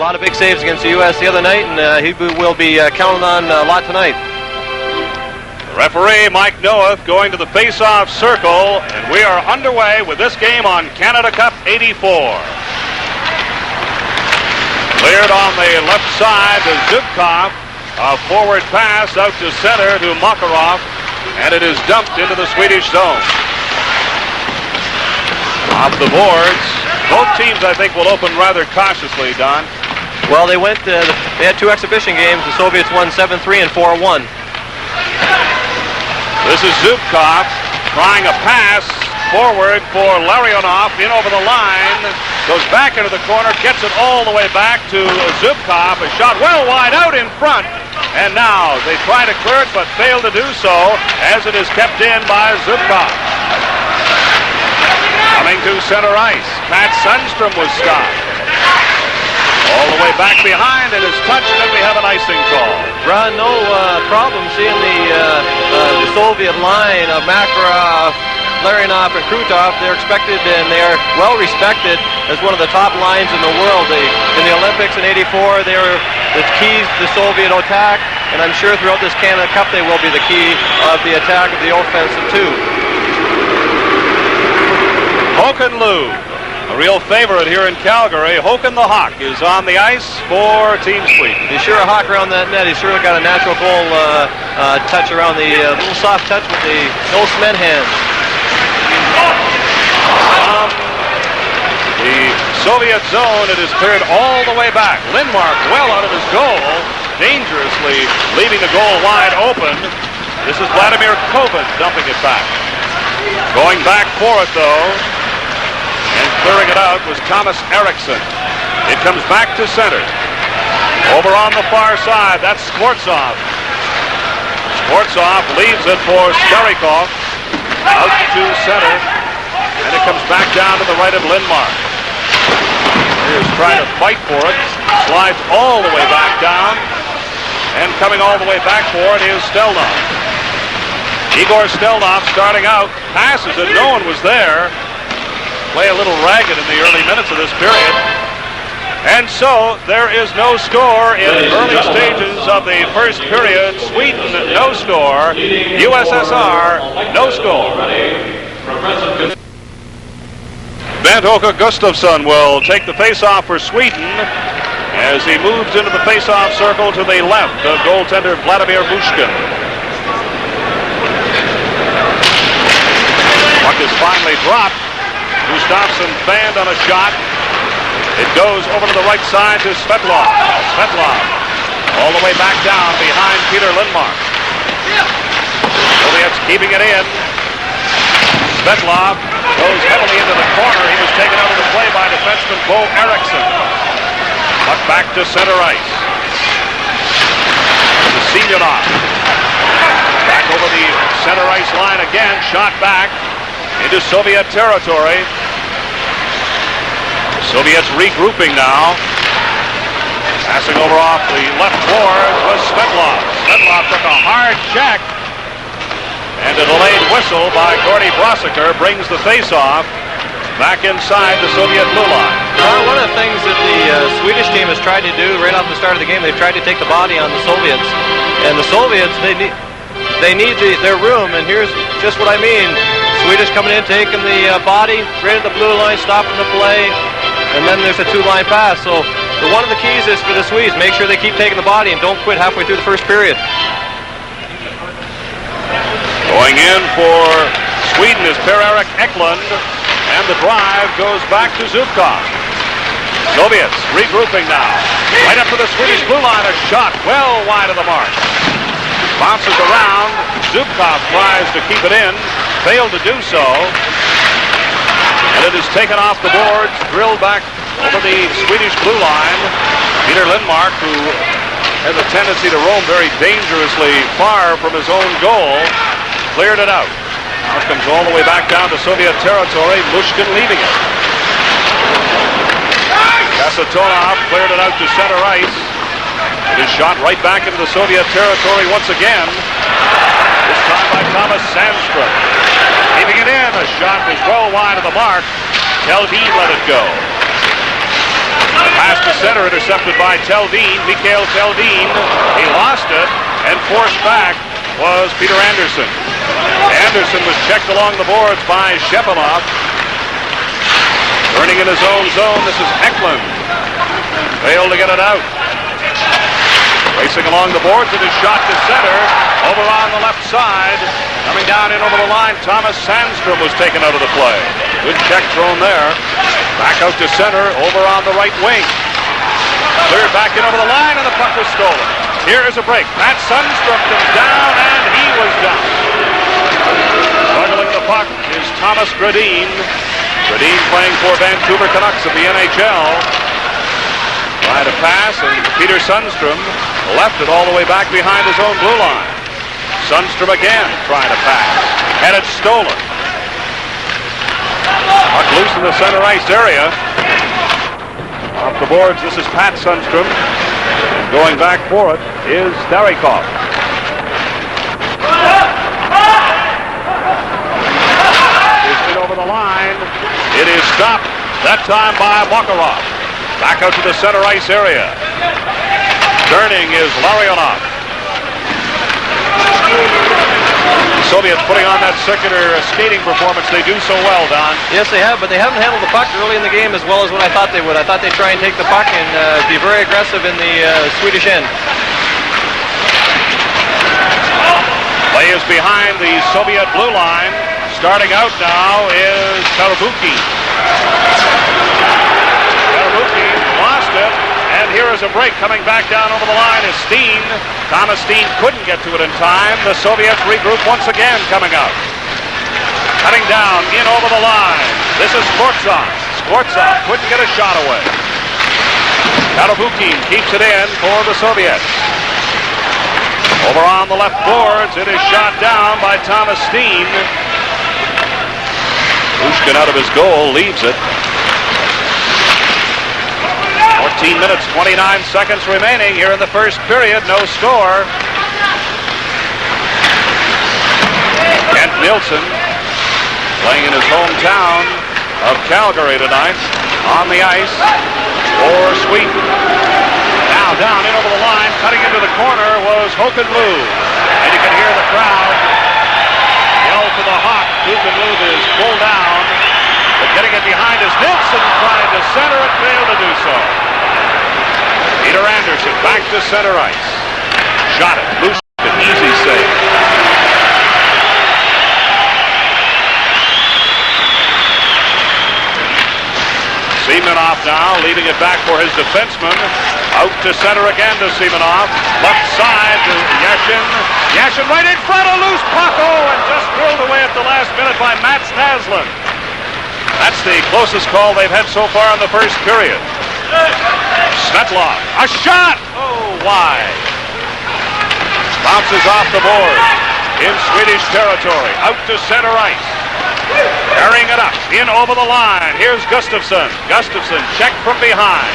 a lot of big saves against the U.S. the other night, and he will be counting on a lot tonight. Referee Mike Noeth going to the face-off circle, and we are underway with this game on Canada Cup 84. Cleared on the left side to Zubkov. A forward pass out to center to Makarov, and it is dumped into the Swedish zone. Off the boards. Both teams, I think, will open rather cautiously, Don. Well, they had two exhibition games. The Soviets won 7-3 and 4-1. This is Zubkov trying a pass forward for Larionov, in over the line, goes back into the corner, gets it all the way back to Zubkov. A shot well wide out in front, and now they try to clear it but fail to do so as it is kept in by Zubkov. Coming to center ice, Matt Sundstrom was stopped. All the way back behind, it is touched, and we have an icing call. Ron, no problem seeing the Soviet line of Makarov, Larionov, and Krutov. They're expected and they are well respected as one of the top lines in the world. In the Olympics in '84, they were the keys to the Soviet attack, and I'm sure throughout this Canada Cup they will be the key of the attack of the offensive too. Håkan Lou, a real favorite here in Calgary. Håkan the Hawk is on the ice for Team Sweden. He's sure a hawk around that net. He's sure got a natural goal touch around the little soft touch with the no cement hands. The Soviet zone, it is cleared all the way back. Lindmark well out of his goal, dangerously leaving the goal wide open. This is Vladimir Kovac dumping it back. Going back for it though, and clearing it out was Thomas Eriksson. It comes back to center. Over on the far side, that's Skvortsov. Skvortsov leaves it for Starikov. Out to center. And it comes back down to the right of Lindmark. He is trying to fight for it. Slides all the way back down. And coming all the way back for it is Stelnov. Igor Stelnov starting out. Passes it. No one was there. Play a little ragged in the early minutes of this period. And so there is no score in early stages of the first period. Sweden, no score. USSR, no score. Bent-Åke Gustafsson will take the face-off for Sweden as he moves into the face-off circle to the left of goaltender Vladimir Bushkin. Puck is finally dropped. Gustafsson fanned on a shot. It goes over to the right side to Svetlov. Svetlov all the way back down behind Peter Lindmark. Soviets keeping it in. Svetlov goes heavily into the corner. He was taken out of the play by defenseman Bo Eriksson. Puck back to center ice. To Semyonov. Back over the center ice line again. Shot back into Soviet territory. Soviets regrouping now. Passing over off the left board was Svetlov. Svetlov took a hard check. And a delayed whistle by Gordy Brosiker brings the face-off back inside the Soviet blue line. One of the things that the Swedish team has tried to do right off the start of the game, they've tried to take the body on the Soviets. And the Soviets, they need their room, and here's just what I mean. Swedish coming in, taking the body, right at the blue line, stopping the play, and then there's a two-line pass. So one of the keys is for the Swedes, make sure they keep taking the body and don't quit halfway through the first period. Going in for Sweden is Per-Erik Eklund, and the drive goes back to Zubkov. Soviets regrouping now. Right up to the Swedish blue line, a shot well wide of the mark. Bounces around. Zubkov tries to keep it in. Failed to do so. And it is taken off the boards, drilled back over the Swedish blue line. Peter Lindmark, who has a tendency to roam very dangerously far from his own goal, cleared it out. Now it comes all the way back down to Soviet territory. Mushkin leaving it. Kasatonov cleared it out to center ice. It is shot right back into the Soviet territory once again. This time by Thomas Sandstrom. Keeping it in. A shot was well wide of the mark. Teldin let it go. Pass to center, intercepted by Mikhail Teldin. He lost it, and forced back was Peter Anderson. Anderson was checked along the boards by Shepelov. Turning in his own zone, this is Eklund. Failed to get it out. Racing along the boards, it is shot to center. Over on the left side. Coming down in over the line, Thomas Sandstrom was taken out of the play. Good check thrown there. Back out to center, over on the right wing. Cleared back in over the line, and the puck was stolen. Here is a break. Matt Sundstrom comes down, and he was down. Struggling the puck is Thomas Gradin. Gradin playing for Vancouver Canucks of the NHL. Tried to pass, and Peter Sundstrom left it all the way back behind his own blue line. Sundstrom again trying to pass. Had it stolen. Puck loose in the center ice area. Off the boards, this is Pat Sundstrom. Going back for it is Starikov. Is it over the line? It is stopped, that time by Makarov. Back out to the center ice area. Turning is Larionov. The Soviets putting on that circular skating performance they do so well, Don. Yes, they have, but they haven't handled the puck early in the game as well as what I thought they would. I thought they'd try and take the puck and be very aggressive in the Swedish end. Play is behind the Soviet blue line. Starting out now is Karabuki. Karabuki lost it, and here is a break. Coming back down over the line is Steen. Thomas Steen couldn't get to it in time. The Soviets regroup once again coming out. Cutting down in over the line. This is Skvortsov. Skvortsov couldn't get a shot away. Karabuki keeps it in for the Soviets. Over on the left boards, it is shot down by Thomas Steen. Pushkin out of his goal, leaves it. 14 minutes, 29 seconds remaining here in the first period. No score. Kent Nielsen playing in his hometown of Calgary tonight on the ice for Sweden. Now down in over the line, cutting into the corner was Håkan Lou. And you can hear the crowd yell for the Hawk. Håkan Lou is pulled down, but getting it behind is Nilsson, trying to center it, failed to do so. Peter Anderson back to center ice. Shot it. Loose. An easy save. Semenov now leaving it back for his defenseman. Out to center again to Semenov. Left side to Yashin. Yashin right in front, a loose puck. Oh, and just drilled away at the last minute by Mats Naslund. That's the closest call they've had so far in the first period. Svetlov, a shot! Oh, wide. Bounces off the board in Swedish territory. Out to center ice. Carrying it up, in over the line. Here's Gustafsson. Gustafsson checked from behind.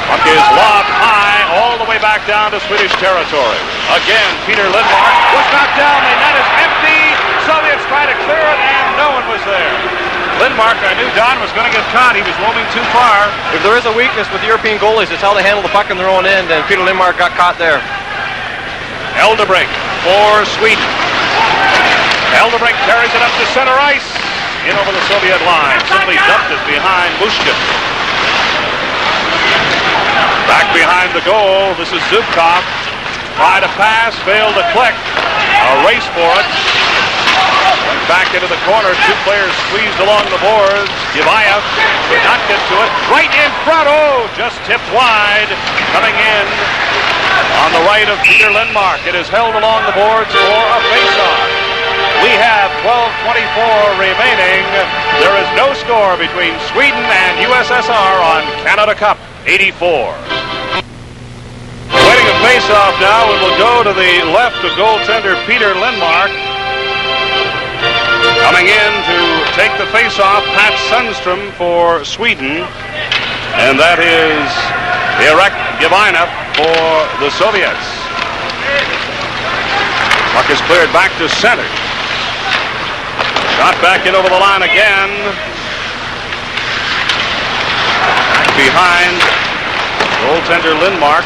Puck is lobbed high all the way back down to Swedish territory. Again, Peter Lindmark was knocked down. The net is empty. Soviets try to clear it, and no one was there. Lindmark, I knew Don was going to get caught. He was roaming too far. If there is a weakness with European goalies, it's how they handle the puck in their own end, and Peter Lindmark got caught there. Eldebrink for Sweden. Eldebrink carries it up to center ice. In over the Soviet line. Simply dumped it behind Mushkin. Back behind the goal. This is Zubkov. Tried to pass, failed to click. A race for it. Went back into the corner. Two players squeezed along the boards. Givayev could not get to it. Right in front. Oh, just tipped wide. Coming in on the right of Peter Lindmark. It is held along the boards for a face-off. We have 12:24 remaining. There is no score between Sweden and USSR on Canada Cup 84. Waiting a face-off now, and we'll go to the left of goaltender Peter Lindmark. Coming in to take the face-off, Pat Sundstrom for Sweden. And that is Irek Givayev for the Soviets. Puck is cleared back to center. Shot back in over the line again. behind goaltender Lindmark.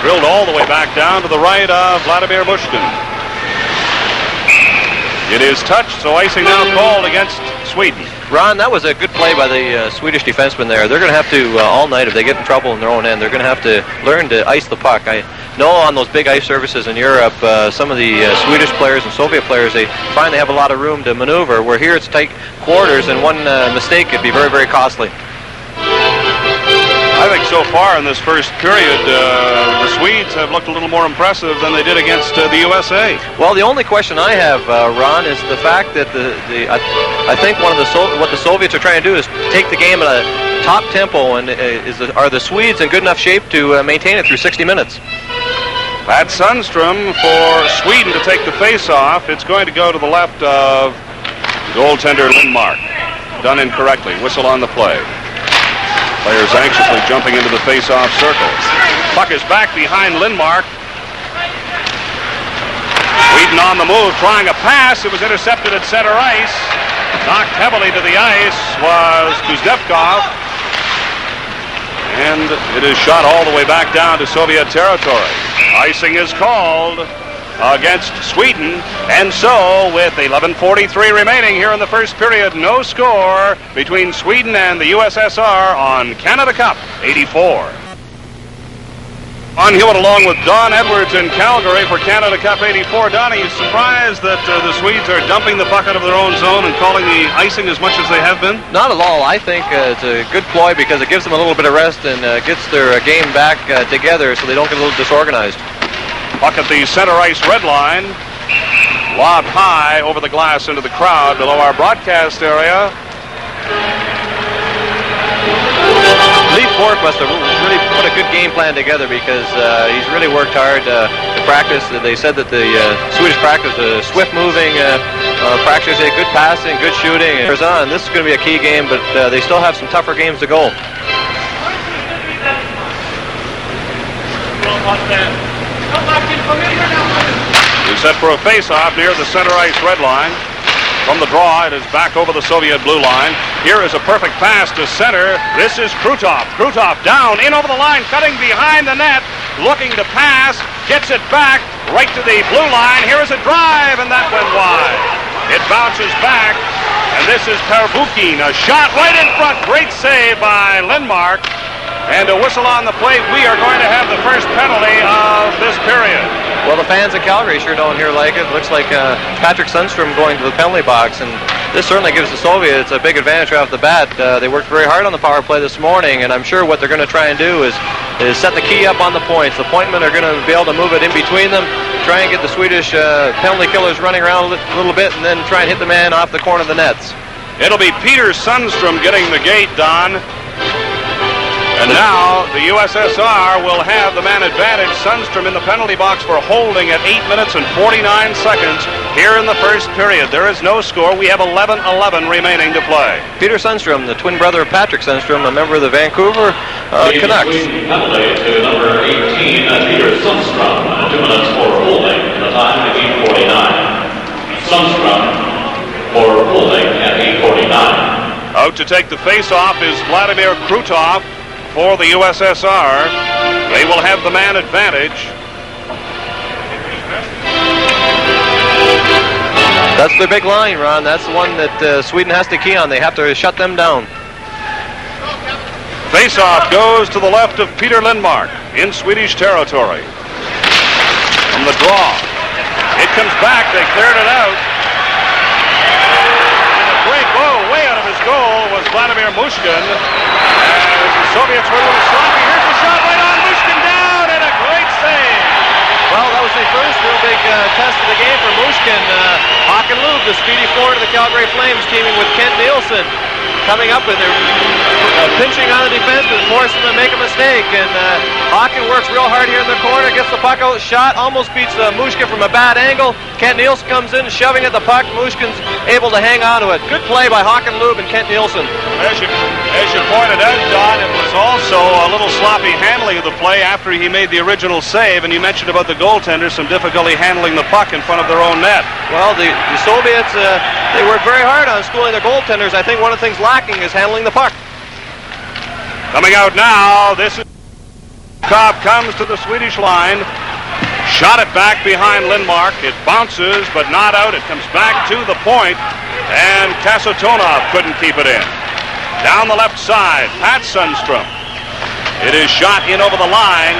Drilled all the way back down to the right of Vladimir Mushkin. It is touched, so icing now called against Sweden. Ron, that was a good play by the Swedish defenseman there. They're going to have to, all night, if they get in trouble in their own end, they're going to have to learn to ice the puck. I know on those big ice surfaces in Europe, some of the Swedish players and Soviet players, they find they have a lot of room to maneuver, where here it's tight quarters, and one mistake could be very, very costly. I think so far in this first period, the Swedes have looked a little more impressive than they did against the USA. Well, the only question I have, Ron, is the fact that I think what the Soviets are trying to do is take the game at a top tempo, and are the Swedes in good enough shape to maintain it through 60 minutes? Pat Sundstrom for Sweden to take the face-off. It's going to go to the left of goaltender Lindmark. Done incorrectly. Whistle on the play. Players anxiously jumping into the face-off circle. Puck is back behind Lindmark. Sweden on the move, trying a pass. It was intercepted at center ice. Knocked heavily to the ice was Kuznetsov. And it is shot all the way back down to Soviet territory. Icing is called against Sweden, and so with 11:43 remaining here in the first period, no score between Sweden and the USSR on Canada Cup 84. Don Hewitt along with Don Edwards in Calgary for Canada Cup 84. Don, are you surprised that the Swedes are dumping the puck out of their own zone and calling the icing as much as they have been? Not at all. I think it's a good ploy because it gives them a little bit of rest and gets their game back together so they don't get a little disorganized. Puck at the center ice red line. Lobbed high over the glass into the crowd below our broadcast area. Lee Ford must have really put a good game plan together because he's really worked hard to practice. They said that the Swedish practice is swift moving practice, good passing, good shooting. And this is going to be a key game, but they still have some tougher games to go. He's set for a face-off near the center ice red line. From the draw, it is back over the Soviet blue line. Here is a perfect pass to center. This is Krutov. Krutov down, in over the line, cutting behind the net, looking to pass, gets it back, right to the blue line. Here is a drive, and that went wide. It bounces back, and this is Perbukin. A shot right in front. Great save by Lindmark. And a whistle on the plate. We are going to have the first penalty of this period. Well, the fans in Calgary sure don't here like it. Looks like Patrick Sundstrom going to the penalty box, and this certainly gives the Soviets a big advantage right off the bat. They worked very hard on the power play this morning, and I'm sure what they're going to try and do is set the key up on the points. The pointmen are going to be able to move it in between them, try and get the Swedish penalty killers running around a little bit, and then try and hit the man off the corner of the nets. It'll be Peter Sundstrom getting the gate, Don. And now the USSR will have the man advantage. Sundstrom in the penalty box for holding at 8 minutes and 49 seconds here in the first period. There is no score. We have 11-11 remaining to play. Peter Sundstrom, the twin brother of Patrick Sundstrom, a member of the Vancouver Canucks. Penalty to number 18, Peter Sundstrom, 2 minutes for holding, and the time is 8:49. Sundstrom for holding at 8:49. Out to take the face-off is Vladimir Krutov for the USSR. They will have the man advantage. That's their big line, Ron. That's the one that Sweden has to key on. They have to shut them down. Face-off goes to the left of Peter Lindmark in Swedish territory. From the draw. It comes back. They cleared it out. And a great way out of his goal was Vladimir Mushkin. The Soviets were a little sloppy. Here's the shot right on Mushkin down, and a great save. Well, that was the first real big test of the game for Mushkin. Håkan Loob, the speedy forward of the Calgary Flames, teaming with Kent Nielsen. Coming up and they're pinching on the defense and forcing them to make a mistake. And Håkan works real hard here in the corner, gets the puck out, shot, almost beats Mushkin from a bad angle. Kent Nielsen comes in, shoving at the puck. Mushkin's able to hang on to it. Good play by Håkan Loob and Kent Nielsen. As you pointed out, Don, it was also a little sloppy handling of the play after he made the original save. And you mentioned about the goaltender, some difficulty handling the puck in front of their own net. Well, the Soviets, they worked very hard on schooling their goaltenders. I think one of the things lacking is handling the puck. Coming out now, this is Cobb comes to the Swedish line. Shot it back behind Lindmark. It bounces, but not out. It comes back to the point, and Kasatonov couldn't keep it in. Down the left side, Pat Sundstrom. It is shot in over the line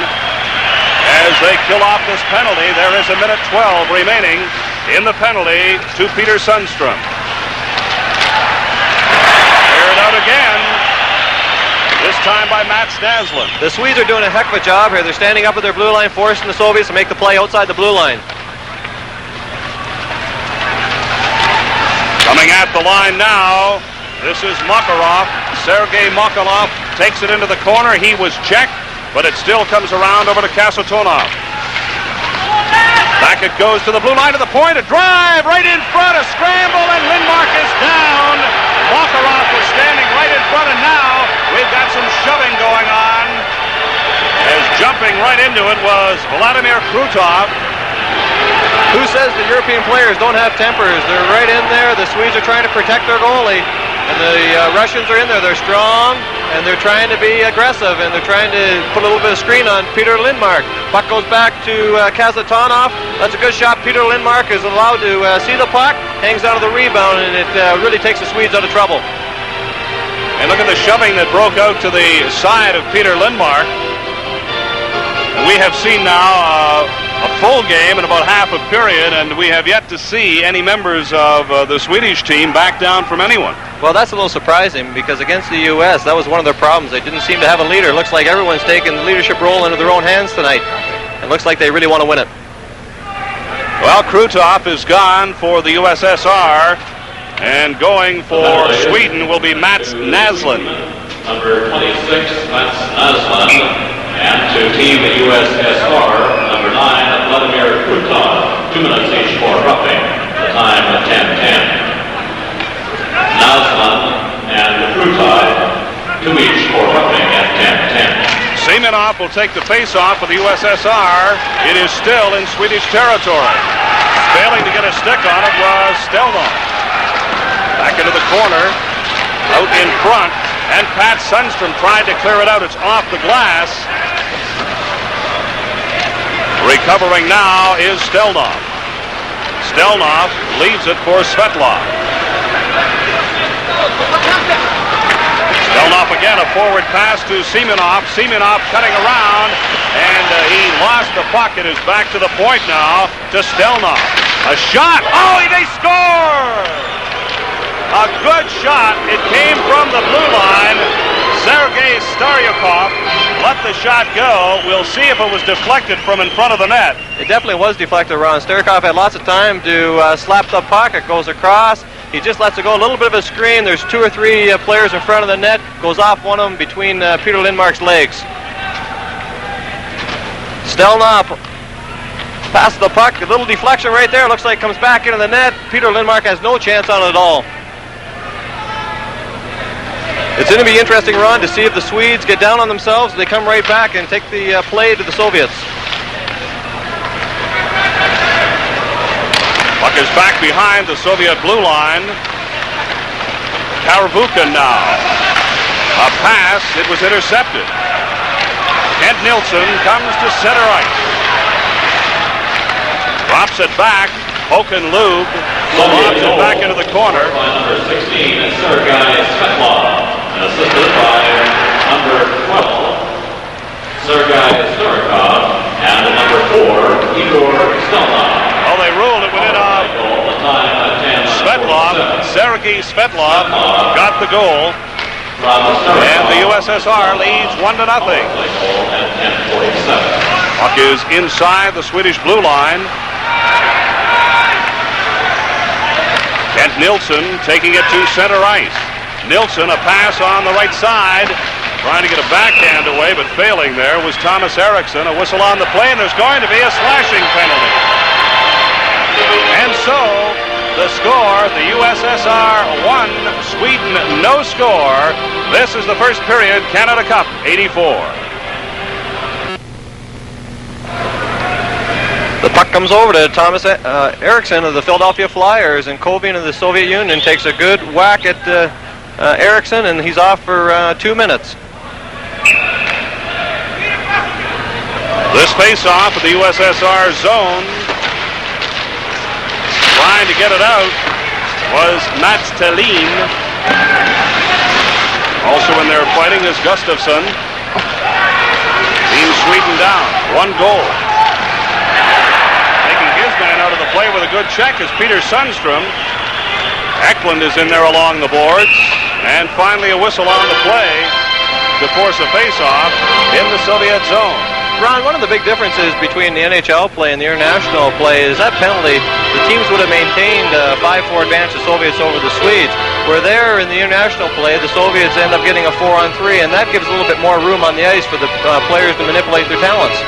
as they kill off this penalty. There is 1:12 remaining in the penalty to Peter Sundstrom. Cleared out again. This time by Matt Naslund. The Swedes are doing a heck of a job here. They're standing up at their blue line, forcing the Soviets to make the play outside the blue line. Coming at the line now, this is Makarov. Sergei Makarov takes it into the corner. He was checked, but it still comes around over to Kasatonov. Back it goes to the blue line, to the point. A drive right in front, a scramble, and Lindmark is down. Makarov was standing right in front, and now we've got some shoving going on. As jumping right into it was Vladimir Krutov. Who says the European players don't have tempers? They're right in there. The Swedes are trying to protect their goalie. And the Russians are in there. They're strong, and they're trying to be aggressive, and they're trying to put a little bit of screen on Peter Lindmark. Puck goes back to Kasatonov. That's a good shot. Peter Lindmark is allowed to see the puck, hangs out of the rebound, and it really takes the Swedes out of trouble. And look at the shoving that broke out to the side of Peter Lindmark. We have seen now a full game in about half a period, and we have yet to see any members of the Swedish team back down from anyone. Well, that's a little surprising, because against the U.S., that was one of their problems. They didn't seem to have a leader. It looks like everyone's taking the leadership role into their own hands tonight. It looks like they really want to win it. Well, Krutov is gone for the USSR, and going for Sweden will be Mats Naslund. Number 26, Mats Naslund. And to Team USSR, number 9, Vladimir Krutov. 2 minutes each for roughing. The time of 10:10. Naslund and Krutov, 2 each for roughing at 10:10. Semenov will take the face-off for the USSR. It is still in Swedish territory. Failing to get a stick on it was Stelnov. Back into the corner, out in front, and Pat Sundstrom tried to clear it out. It's off the glass. Recovering now is Stelnov. Stelnov leaves it for Svetlov. Stelnov again, a forward pass to Semenov. Semenov cutting around, and he lost the puck. It is back to the point now to Stelnov. A shot. Oh, they score! A good shot. It came from the blue line. Sergei Staryakov let the shot go. We'll see if it was deflected from in front of the net. It definitely was deflected, Ron. Staryakov had lots of time to slap the puck. It goes across. He just lets it go. A little bit of a screen. There's 2 or 3 players in front of the net. Goes off one of them between Peter Lindmark's legs. Stelnov passes the puck. A little deflection right there. Looks like it comes back into the net. Peter Lindmark has no chance on it at all. It's going to be interesting, Ron, to see if the Swedes get down on themselves. They come right back and take the play to the Soviets. Puck is back behind the Soviet blue line. Karavuka now. A pass. It was intercepted. Kent Nilsson comes to center ice. Drops it back. Hoken Lube lobs it back into the corner. By number 16, Sergei Svetlov. Assisted by number 12, Sergei Starakov, and number 4, Igor Stelnov. Oh, they ruled it went in on Svetlov. Sergei Svetlov got the goal. And the USSR leads 1-0. Puck is inside the Swedish blue line. Kent Nilsson taking it to center ice. Nilsson, a pass on the right side, trying to get a backhand away, but failing there was Thomas Eriksson. A whistle on the play, and there's going to be a slashing penalty. And so, the score, the USSR 1, Sweden no score. This is the first period, Canada Cup 84. The puck comes over to Thomas Eriksson of the Philadelphia Flyers, and Kovian of the Soviet Union takes a good whack at Eriksson, and he's off for 2 minutes. This face-off of the USSR zone, trying to get it out, was Mats Thelin. Also in there fighting is Gustafsson. Team Sweden down. 1 goal. Taking his man out of the play with a good check is Peter Sundstrom. Eklund is in there along the boards. And finally a whistle on the play to force a face-off in the Soviet zone. Ron, one of the big differences between the NHL play and the international play is that penalty, the teams would have maintained a 5-4 advantage, the Soviets over the Swedes. Where there in the international play, the Soviets end up getting a 4-on-3, and that gives a little bit more room on the ice for the players to manipulate their talents.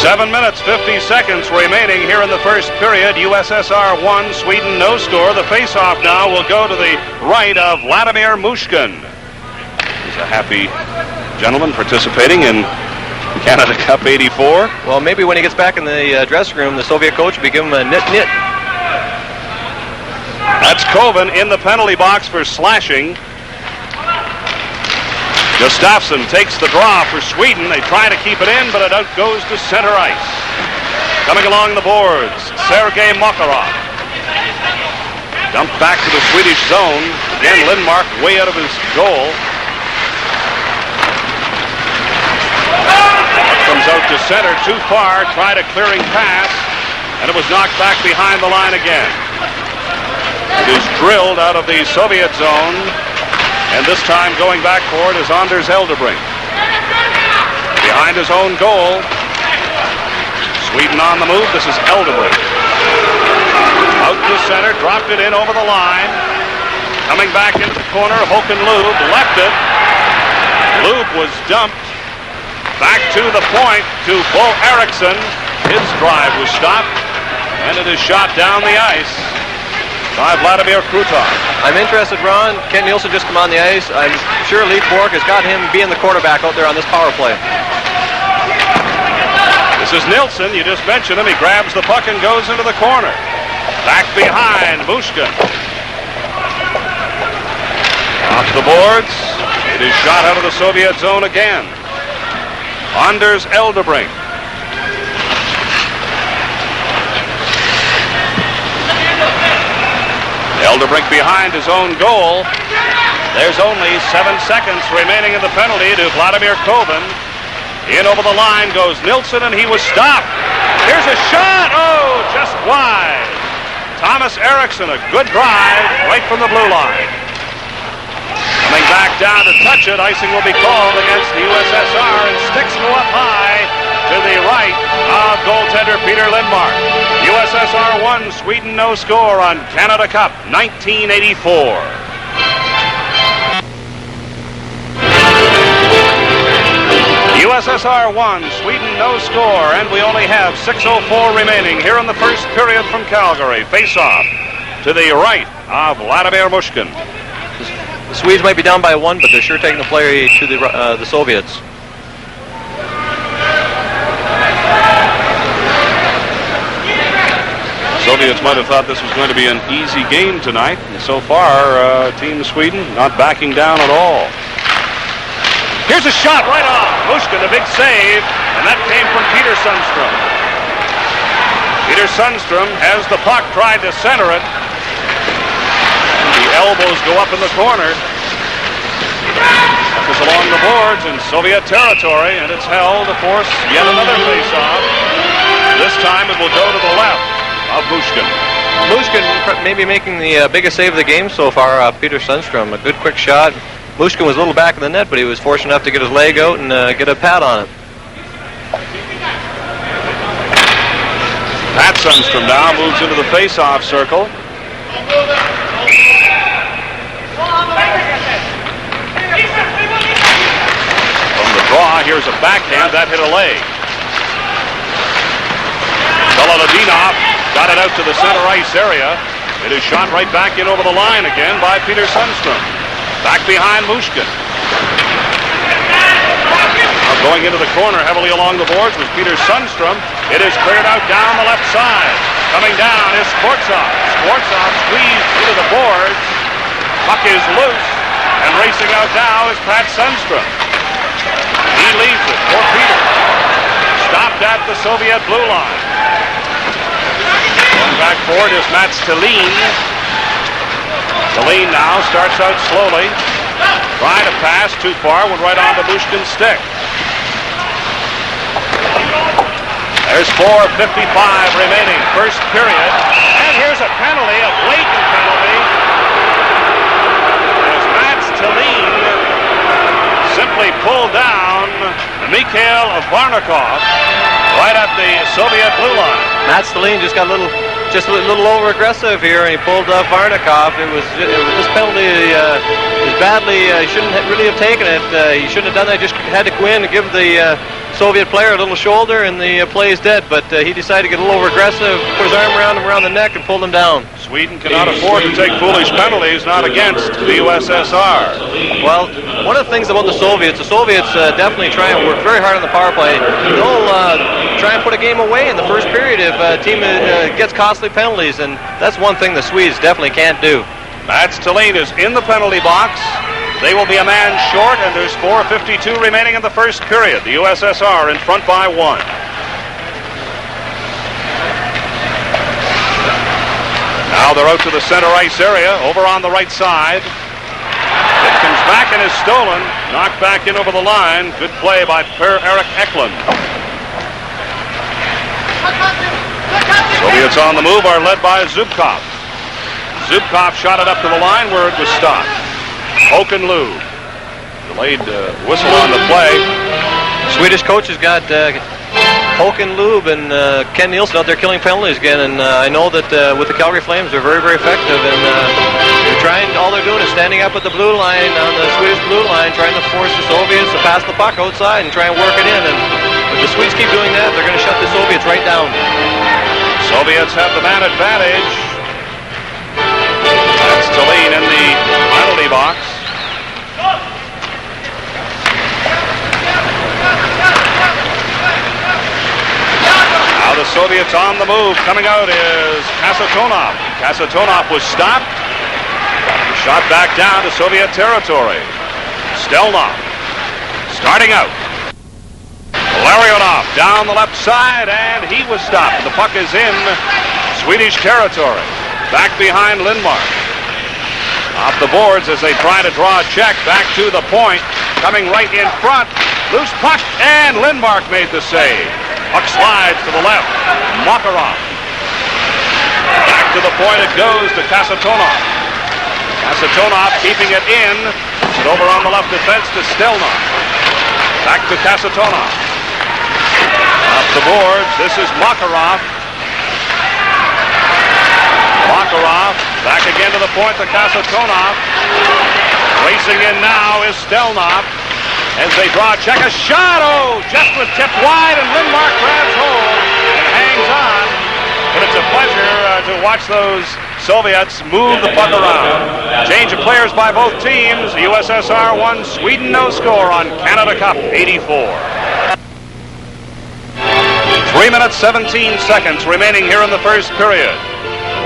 7 minutes, 50 seconds remaining here in the first period. USSR 1, Sweden no score. The face-off now will go to the right of Vladimir Mushkin. He's a happy gentleman participating in Canada Cup 84. Well, maybe when he gets back in the dressing room, the Soviet coach will be giving him a nit-nit. That's Koven in the penalty box for slashing. Gustafsson takes the draw for Sweden. They try to keep it in, but it out goes to center ice. Coming along the boards, Sergei Makarov. Dumped back to the Swedish zone. Again, Lindmark way out of his goal. Comes out to center, too far, tried a clearing pass, and it was knocked back behind the line again. It is drilled out of the Soviet zone, and this time going back for it is Anders Eldebrink. Behind his own goal, Sweden on the move, this is Eldebrink. Out to center, dropped it in over the line. Coming back into the corner, Håkan Loob left it. Loob was dumped. Back to the point to Bo Eriksson. His drive was stopped, and it is shot down the ice by Vladimir Krutov. I'm interested, Ron. Ken Nielsen just come on the ice. I'm sure Leif Bourque has got him being the quarterback out there on this power play. This is Nielsen. You just mentioned him. He grabs the puck and goes into the corner. Back behind, Mushkin. Off the boards. It is shot out of the Soviet zone again. Anders Eldebrink. Eldebrink behind his own goal. There's only 7 seconds remaining in the penalty to Vladimir Koven. In over the line goes Nilsson, and he was stopped. Here's a shot. Oh, just wide. Thomas Eriksson, a good drive right from the blue line. Coming back down to touch it. Icing will be called against the USSR, and sticks go up high to the right of goaltender Peter Lindmark. USSR 1, Sweden no score on Canada Cup 1984. USSR 1, Sweden no score, and we only have 6:04 remaining here in the first period from Calgary. Face-off to the right of Vladimir Mushkin. The Swedes might be down by 1, but they're sure taking the play to the Soviets. Soviets might have thought this was going to be an easy game tonight. And so far, Team Sweden not backing down at all. Here's a shot right off. Mushkin, a big save, and that came from Peter Sundstrom. Peter Sundstrom has the puck, tried to center it. The elbows go up in the corner. Puck is along the boards in Soviet territory, and it's held to force yet another face-off. This time it will go to the left of Mushkin. Mushkin maybe making the biggest save of the game so far. Peter Sundstrom, a good quick shot. Mushkin was a little back in the net, but he was fortunate enough to get his leg out and get a pad on it. Pat Sundstrom now moves into the face-off circle. From the draw, here's a backhand. That hit a leg. Volodinov got it out to the center ice area. It is shot right back in over the line again by Peter Sundstrom. Back behind Mushkin. Now going into the corner heavily along the boards was Peter Sundstrom. It is cleared out down the left side. Coming down is Skvortsov. Skvortsov squeezed into the boards. Puck is loose. And racing out now is Pat Sundstrom. He leaves it for Peter. the Soviet blue line. Going back forward is Mats Thelin. Thelin now starts out slowly. Trying to pass too far, went right on to Mushkin's stick. There's 4:55 remaining, first period. And here's a penalty, a blatant penalty. As Mats Thelin simply pulled down Mikhail Varnikov right at the Soviet blue line. Mats Thelin just got a little over aggressive here, and he pulled Varnikov. This penalty is badly. He shouldn't really have taken it. He shouldn't have done that. Just had to go in and give the Soviet player a little shoulder, and the play is dead. But he decided to get a little over aggressive, put his arm around him around the neck, and pulled him down. Sweden cannot afford to take foolish penalties, not against the USSR. Well, one of the things about the Soviets definitely try and work very hard on the power play. They'll try and put a game away in the first period if a team gets costly penalties, and that's one thing the Swedes definitely can't do. Mats Thelin is in the penalty box. They will be a man short, and there's 4:52 remaining in the first period. The USSR in front by 1. Now they're out to the center ice area, over on the right side. It comes back and is stolen. Knocked back in over the line. Good play by Per-Erik Eklund. Soviets on the move are led by Zubkov. Zubkov shot it up to the line where it was stopped. Håkan Loob delayed whistle on the play. Swedish coach has got Håkan Loob and Ken Nielsen out there killing penalties again, and I know that with the Calgary Flames they're very, very effective, and they're trying. All they're doing is standing up at the blue line, on the Swedish blue line, trying to force the Soviets to pass the puck outside and try and work it in. And if the Swedes keep doing that, they're going to shut the Soviets right down. Soviets have the man advantage. That's Thelin in the penalty box. Now the Soviets on the move. Coming out is Kasatonov. Kasatonov was stopped. Shot back down to Soviet territory. Stelnov starting out. Larionov down the left side, and he was stopped. The puck is in Swedish territory. Back behind Lindmark. Off the boards as they try to draw a check. Back to the point. Coming right in front. Loose puck, and Lindmark made the save. Puck slides to the left. Makarov. Back to the point it goes to Kasatonov. Kasatonov keeping it in. It's over on the left defense to Stelnov. Back to Kasatonov. Off the boards, this is Makarov. Makarov back again to the point to Kasatonov. Racing in now is Stelnov. As they draw a check, a shot, just was tipped wide, and Lindmark grabs hold and hangs on. But it's a pleasure to watch those Soviets move the puck around. Change of players by both teams. The USSR won, Sweden no score on Canada Cup 84. 3 minutes 17 seconds remaining here in the first period.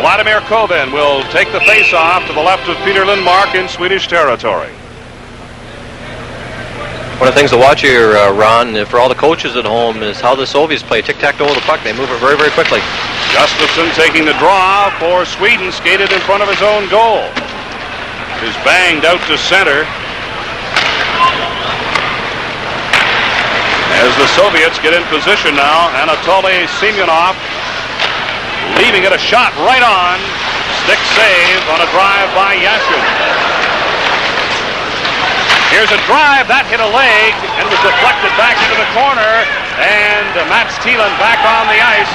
Vladimir Kovin will take the face-off to the left of Peter Lindmark in Swedish territory. One of the things to watch here, Ron, for all the coaches at home, is how the Soviets play tic-tac-toe with the puck. They move it very, very quickly. Gustafsson taking the draw for Sweden, skated in front of his own goal. Is banged out to center. As the Soviets get in position now, Anatoly Semyonov leaving it, a shot right on. Stick save on a drive by Yashin. Here's a drive, that hit a leg and was deflected back into the corner, and Mats Thelin back on the ice.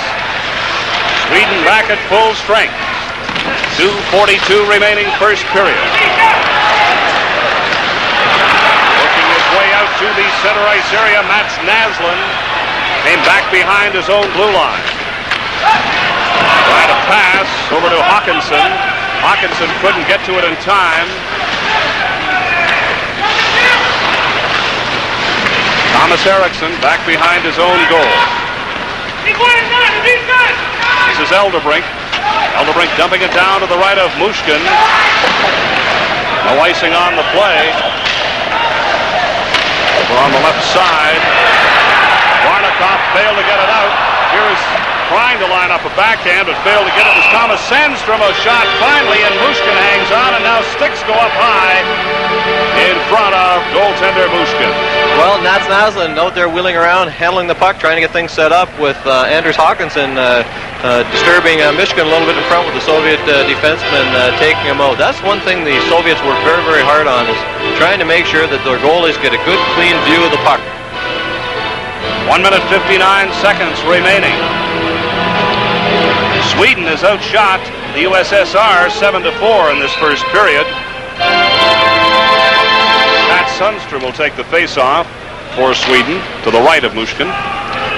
Sweden back at full strength. 2:42 remaining first period. Working his way out to the center ice area, Mats Naslund came back behind his own blue line. Trying to pass over to Hawkinson. Hawkinson couldn't get to it in time. Thomas Eriksson back behind his own goal. This is Elderbrink. Elderbrink dumping it down to the right of Mushkin. No icing on the play. Over on the left side. Varnikov failed to get it out. trying to line up a backhand, but failed to get it. It was Thomas Sandstrom, a shot finally, and Mushkin hangs on, and now sticks go up high in front of goaltender Mushkin. Well, Nats Naslund out there wheeling around, handling the puck, trying to get things set up with Anders Hawkinson disturbing Michigan a little bit in front with the Soviet defenseman taking him out. That's one thing the Soviets work very, very hard on, is trying to make sure that their goalies get a good, clean view of the puck. 1 minute 59 seconds remaining. Sweden has outshot the USSR 7-4 in this first period. Matt Sundstrom will take the face-off for Sweden to the right of Mushkin.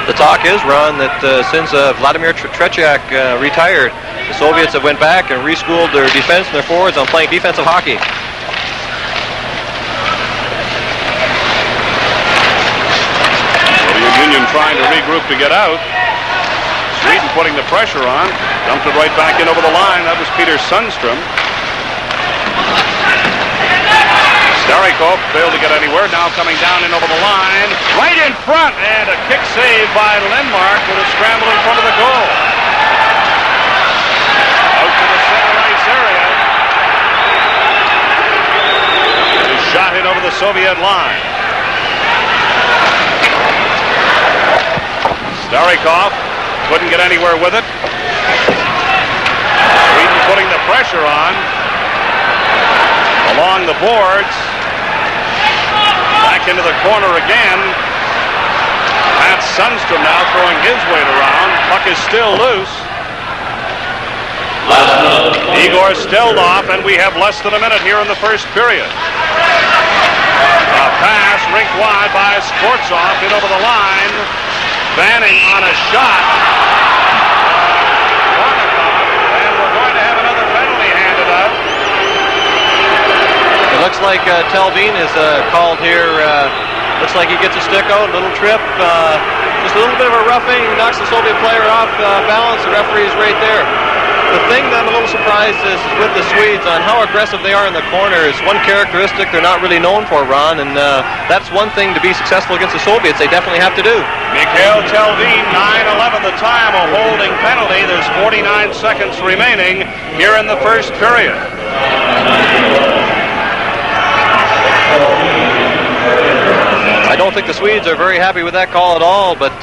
The talk is, Ron, that since Vladimir Tretiak retired, the Soviets have went back and reschooled their defense and their forwards on playing defensive hockey. Soviet Union trying to regroup to get out. Sweden putting the pressure on. Dumped it right back in over the line. That was Peter Sundstrom. Starikov failed to get anywhere. Now coming down in over the line. Right in front. And a kick save by Lindmark with a scramble in front of the goal. Out to the center ice area. And a shot in over the Soviet line. Starikov couldn't get anywhere with it. Sweden putting the pressure on. Along the boards. Back into the corner again. Matt Sundstrom now throwing his weight around. Puck is still loose. Igor Steldoff, and we have less than a minute here in the first period. A pass rink wide by Skvortsov in over the line. Banning on a shot. And we're going to have another penalty handed out. It looks like Telvin is called here. Looks like he gets a stick out, a little trip. Just a little bit of a roughing, knocks the Soviet player off balance. The referee's right there. The thing that I'm a little surprised is with the Swedes on how aggressive they are in the corner. Is one characteristic they're not really known for, Ron, and that's one thing to be successful against the Soviets they definitely have to do. Mikhail Telvin, 9-11 the time, a holding penalty. There's 49 seconds remaining here in the first period. I don't think the Swedes are very happy with that call at all, but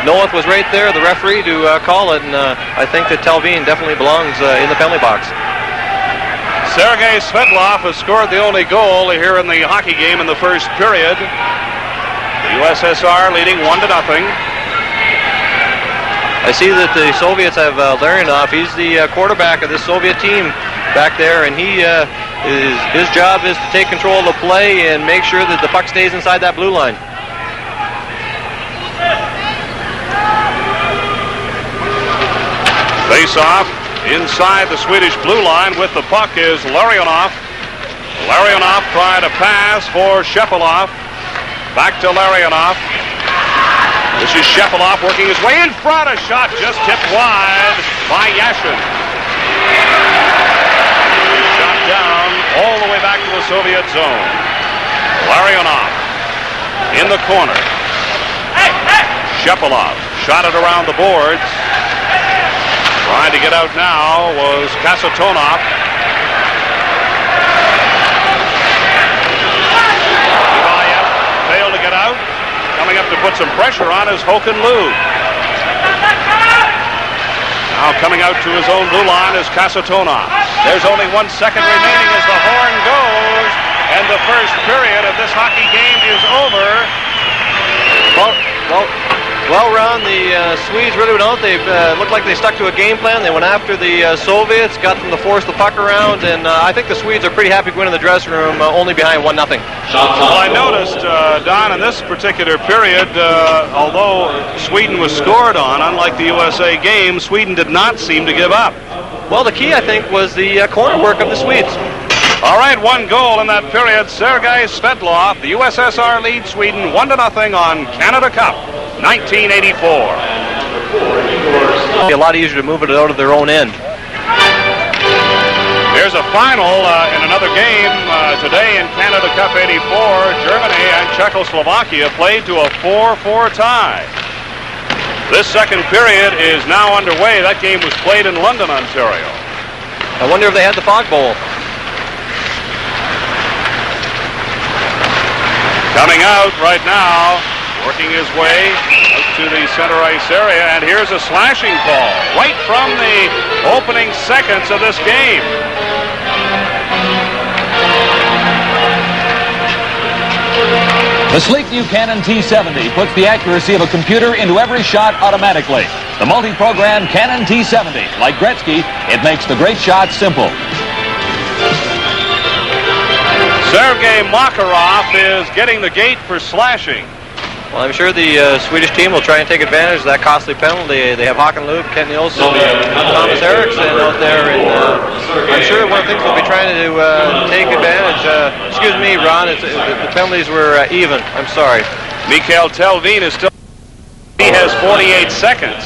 Noeth was right there, the referee, to call it, and I think that Telvin definitely belongs in the penalty box. Sergei Svetlov has scored the only goal here in the hockey game in the first period. The USSR leading 1-0. I see that the Soviets have Larionov. He's the quarterback of this Soviet team back there, and his job is to take control of the play and make sure that the puck stays inside that blue line. Face-off inside the Swedish blue line with the puck is Larionov. Larionov tried a pass for Shepelov. Back to Larionov. This is Shepelov working his way in front. A shot just tipped wide by Yashin. Shot down all the way back to the Soviet zone. Larionov in the corner. Shepelov shot it around the boards. Trying to get out now was Kasatonov. Ivayev failed to get out. Coming up to put some pressure on is Håkan Loob. Now coming out to his own blue line is Kasatonov. There's only 1 second remaining as the horn goes, and the first period of this hockey game is over. Well, Ron, the Swedes really went out. They looked like they stuck to a game plan. They went after the Soviets, got them to force the puck around, and I think the Swedes are pretty happy going in the dressing room only behind 1-0. Well, I noticed, Don, in this particular period, although Sweden was scored on, unlike the USA game, Sweden did not seem to give up. Well, the key, I think, was the corner work of the Swedes. All right, 1 goal in that period. Sergei Svetlov, the USSR leads Sweden 1-0 on Canada Cup 1984. It'd be a lot easier to move it out of their own end. There's a final in another game today in Canada Cup 84. Germany and Czechoslovakia played to a 4-4 tie. This second period is now underway. That game was played in London, Ontario. I wonder if they had the fog bowl. Coming out right now, working his way out to the center ice area, and here's a slashing call right from the opening seconds of this game. The sleek new Canon T70 puts the accuracy of a computer into every shot automatically. The multi-program Canon T70, like Gretzky, it makes the great shot simple. Sergei Makarov is getting the gate for slashing. Well, I'm sure the Swedish team will try and take advantage of that costly penalty. They have Håkan Loob, Kent Nilsson, Thomas Eriksson out there, and I'm sure one of the things they'll be trying to take advantage. Excuse me, Ron, the penalties were even. I'm sorry. Mikhail Telvin is still. He has 48 seconds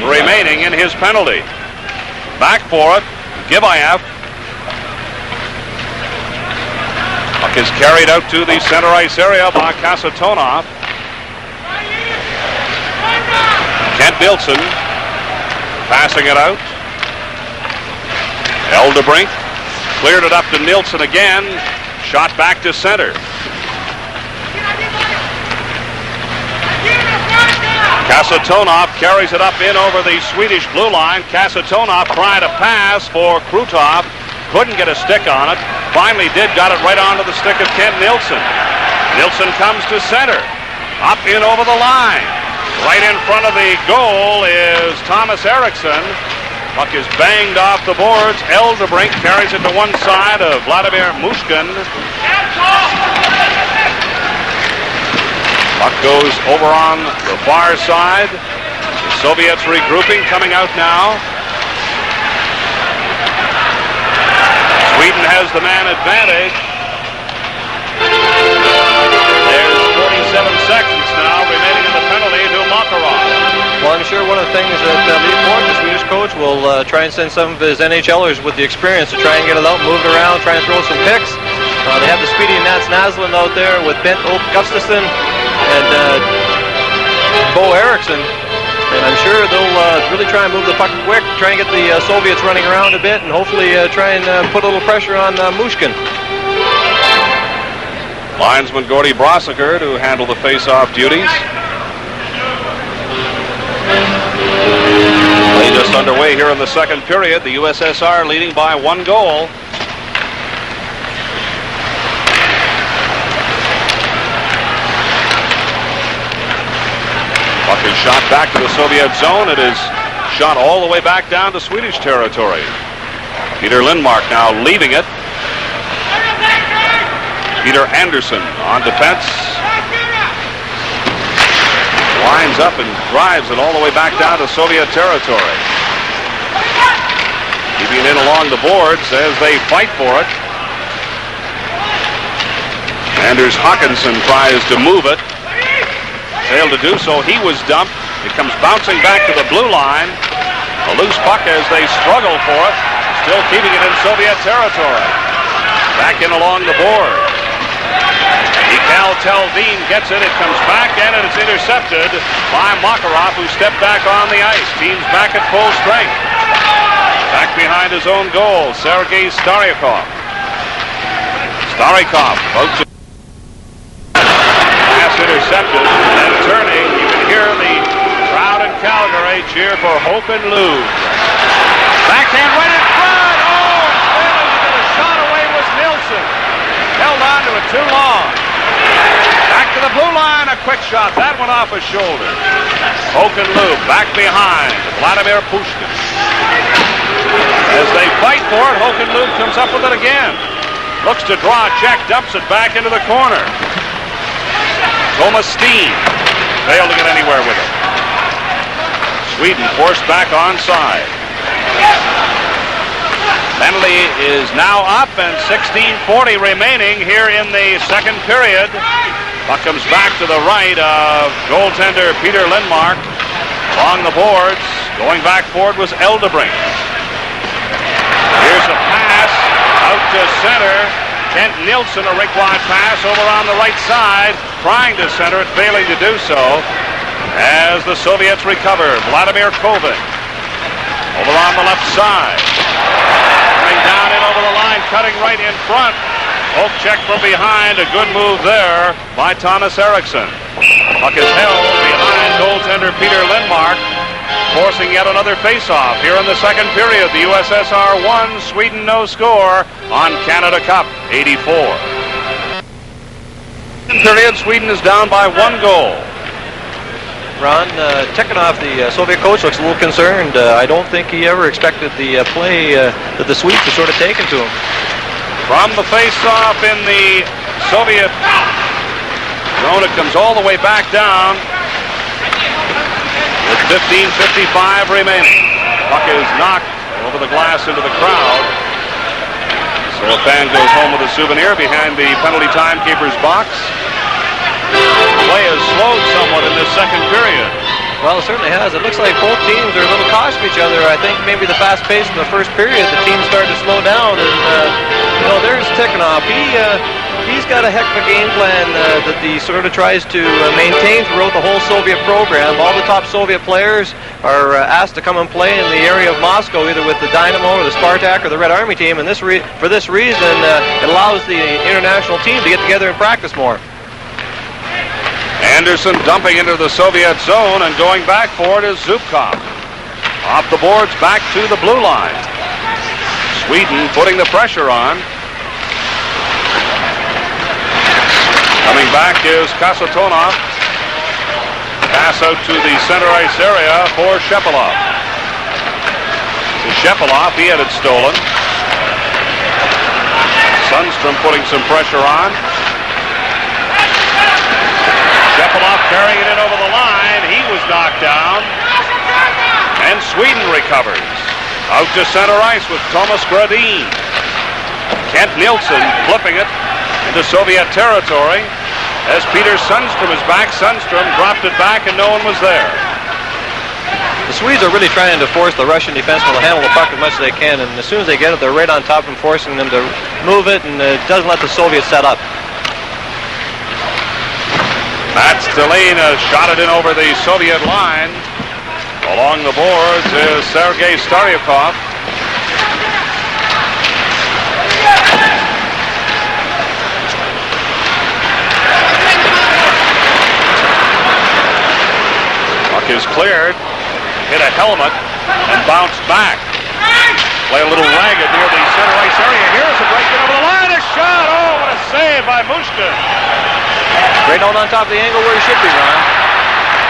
remaining in his penalty. Back for it, Gibayev. Puck is carried out to the center ice area by Kasatonov. Kent Nilsson passing it out. Eldebrink cleared it up to Nilsson again. Shot back to center. Kasatonov carries it up in over the Swedish blue line. Kasatonov tried to pass for Krutov. Couldn't get a stick on it. Finally got it right onto the stick of Kent Nilsson. Nilsson comes to center. Up in over the line. Right in front of the goal is Thomas Eriksson. Puck is banged off the boards. Eldebrink carries it to one side of Vladimir Mushkin. Puck goes over on the far side. The Soviets regrouping, coming out now. Sweden has the man advantage. There's 47 seconds now remaining in the penalty to Makarov. Well, I'm sure one of the things that Lee Ford, the Swedish coach, will try and send some of his NHLers with the experience to try and get it out, move it around, try and throw some picks. They have the speedy Nats Naslund out there with Bent Gustafsson and Bo Eriksson. And I'm sure they'll really try and move the puck quick, try and get the Soviets running around a bit, and hopefully try and put a little pressure on Mushkin. Linesman Gordy Brosiker to handle the face-off duties. Play just underway here in the second period. The USSR leading by 1 goal. Puck is shot back to the Soviet zone. It is shot all the way back down to Swedish territory. Peter Lindmark now leaving it. Peter Anderson on defense. Lines up and drives it all the way back down to Soviet territory. Keeping it in along the boards as they fight for it. Anders Håkansson tries to move it. Failed to do so. He was dumped. It comes bouncing back to the blue line. A loose puck as they struggle for it. Still keeping it in Soviet territory. Back in along the board. Mikhail Telvin gets it. It comes back and it is intercepted by Makarov, who stepped back on the ice. Team's back at full strength. Back behind his own goal, Sergei Staryakov. Staryakov out to pass intercepted and turning. You can hear the crowd in Calgary cheer for Håkan Loob. Backhand right in front. Oh, failing to get a shot away was Nilsson. Held on to it too long. Back to the blue line, a quick shot. That one off his shoulder. Håkan Loob back behind Vladimir Pushkin. As they fight for it, Håkan Loob comes up with it again. Looks to draw a check, dumps it back into the corner. Thomas Steen failed to get anywhere with it. Sweden forced back onside. Penalty is now up and 16:40 remaining here in the second period. Puck comes back to the right of goaltender Peter Lindmark. Along the boards, going back forward was Eldebrink. Here's a pass out to center. Kent Nilsson, a rink-wide pass over on the right side, trying to center it, failing to do so. As the Soviets recover, Vladimir Kovin over on the left side. Coming down and over the line, cutting right in front. Poke check from behind. A good move there by Thomas Eriksson. Puck is held behind goaltender Peter Lindmark, forcing yet another face-off here in the second period. The USSR 1, Sweden no score on Canada Cup 84. Period, Sweden is down by 1 goal. Ron, Tikhonov, the Soviet coach, looks a little concerned. I don't think he ever expected the play that the Swedes had sort of taken to him. From the face-off in the Soviet zone, it comes all the way back down with 15:55 remaining. Puck is knocked over the glass into the crowd. So a fan goes home with a souvenir behind the penalty timekeeper's box. Play has slowed somewhat in this second period. Well, it certainly has. It looks like both teams are a little cautious of each other. I think maybe the fast pace in the first period, the team started to slow down. And, there's Tikhonov. He's got a heck of a game plan that he sort of tries to maintain throughout the whole Soviet program. All the top Soviet players are asked to come and play in the area of Moscow, either with the Dynamo or the Spartak or the Red Army team. And for this reason, it allows the international team to get together and practice more. Anderson dumping into the Soviet zone, and going back for it is Zubkov. Off the boards, back to the blue line. Sweden putting the pressure on. Coming back is Kasatonov. Pass out to the center ice area for Shepelov. To Shepelov, he had it stolen. Sundstrom putting some pressure on. Shepelov carrying it in over the line. He was knocked down. And Sweden recovers. Out to center ice with Thomas Gradin. Kent Nilsson flipping it into Soviet territory. As Peter Sundstrom is back, Sundstrom dropped it back and no one was there. The Swedes are really trying to force the Russian defensemen to handle the puck as much as they can, and as soon as they get it, they're right on top and forcing them to move it, and it doesn't let the Soviets set up. Matt Stalin shot it in over the Soviet line. Along the boards is Sergei Staryakov. Puck is cleared. Hit a helmet and bounced back. Play a little ragged near the center ice area. Here's a break over the line. A shot. Oh, what a save by Mushkin. Right on top of the angle where he should be, Ron.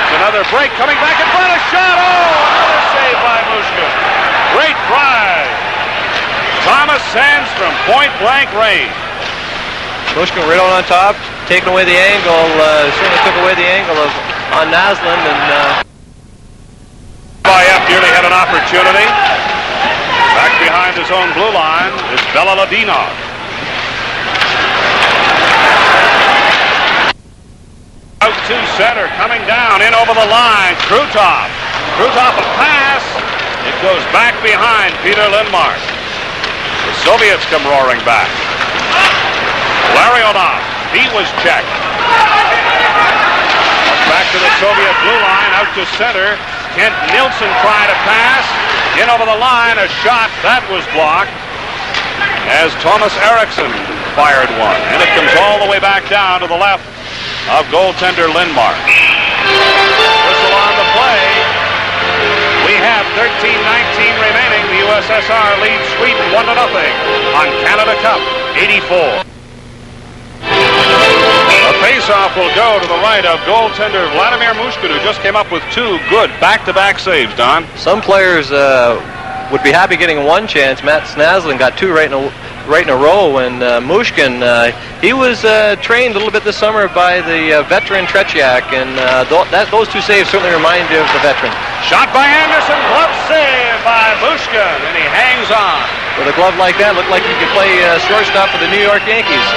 It's another break coming back in front. A shot. Oh, another save by Mushkin. Great drive. Thomas Sandstrom, point blank range. Mushkin right on top, taking away the angle. Certainly took away the angle on Naslin, and Bayev nearly had an opportunity. Back behind his own blue line is Bela Ladinov. Out to center, coming down, in over the line, Krutov. Krutov a pass. It goes back behind Peter Lindmark. The Soviets come roaring back. Larionov, he was checked. Back to the Soviet blue line, out to center. Kent Nilsson trying to pass. In over the line, a shot. That was blocked. As Thomas Eriksson fired one. And it comes all the way back down to the left of goaltender Lindmark. Whistle on the play. We have 13-19 remaining. The USSR leads Sweden 1-0 on Canada Cup 84. A face-off will go to the right of goaltender Vladimir Mushkin, who just came up with 2 good back-to-back saves, Don. some players would be happy getting one chance. Matt Naslin got 2 right in a row, and Mushkin, he was trained a little bit this summer by the veteran Tretiak, and those 2 saves certainly remind you of the veteran. Shot by Anderson, glove save by Mushkin, and he hangs on. With a glove like that, looked like he could play shortstop for the New York Yankees.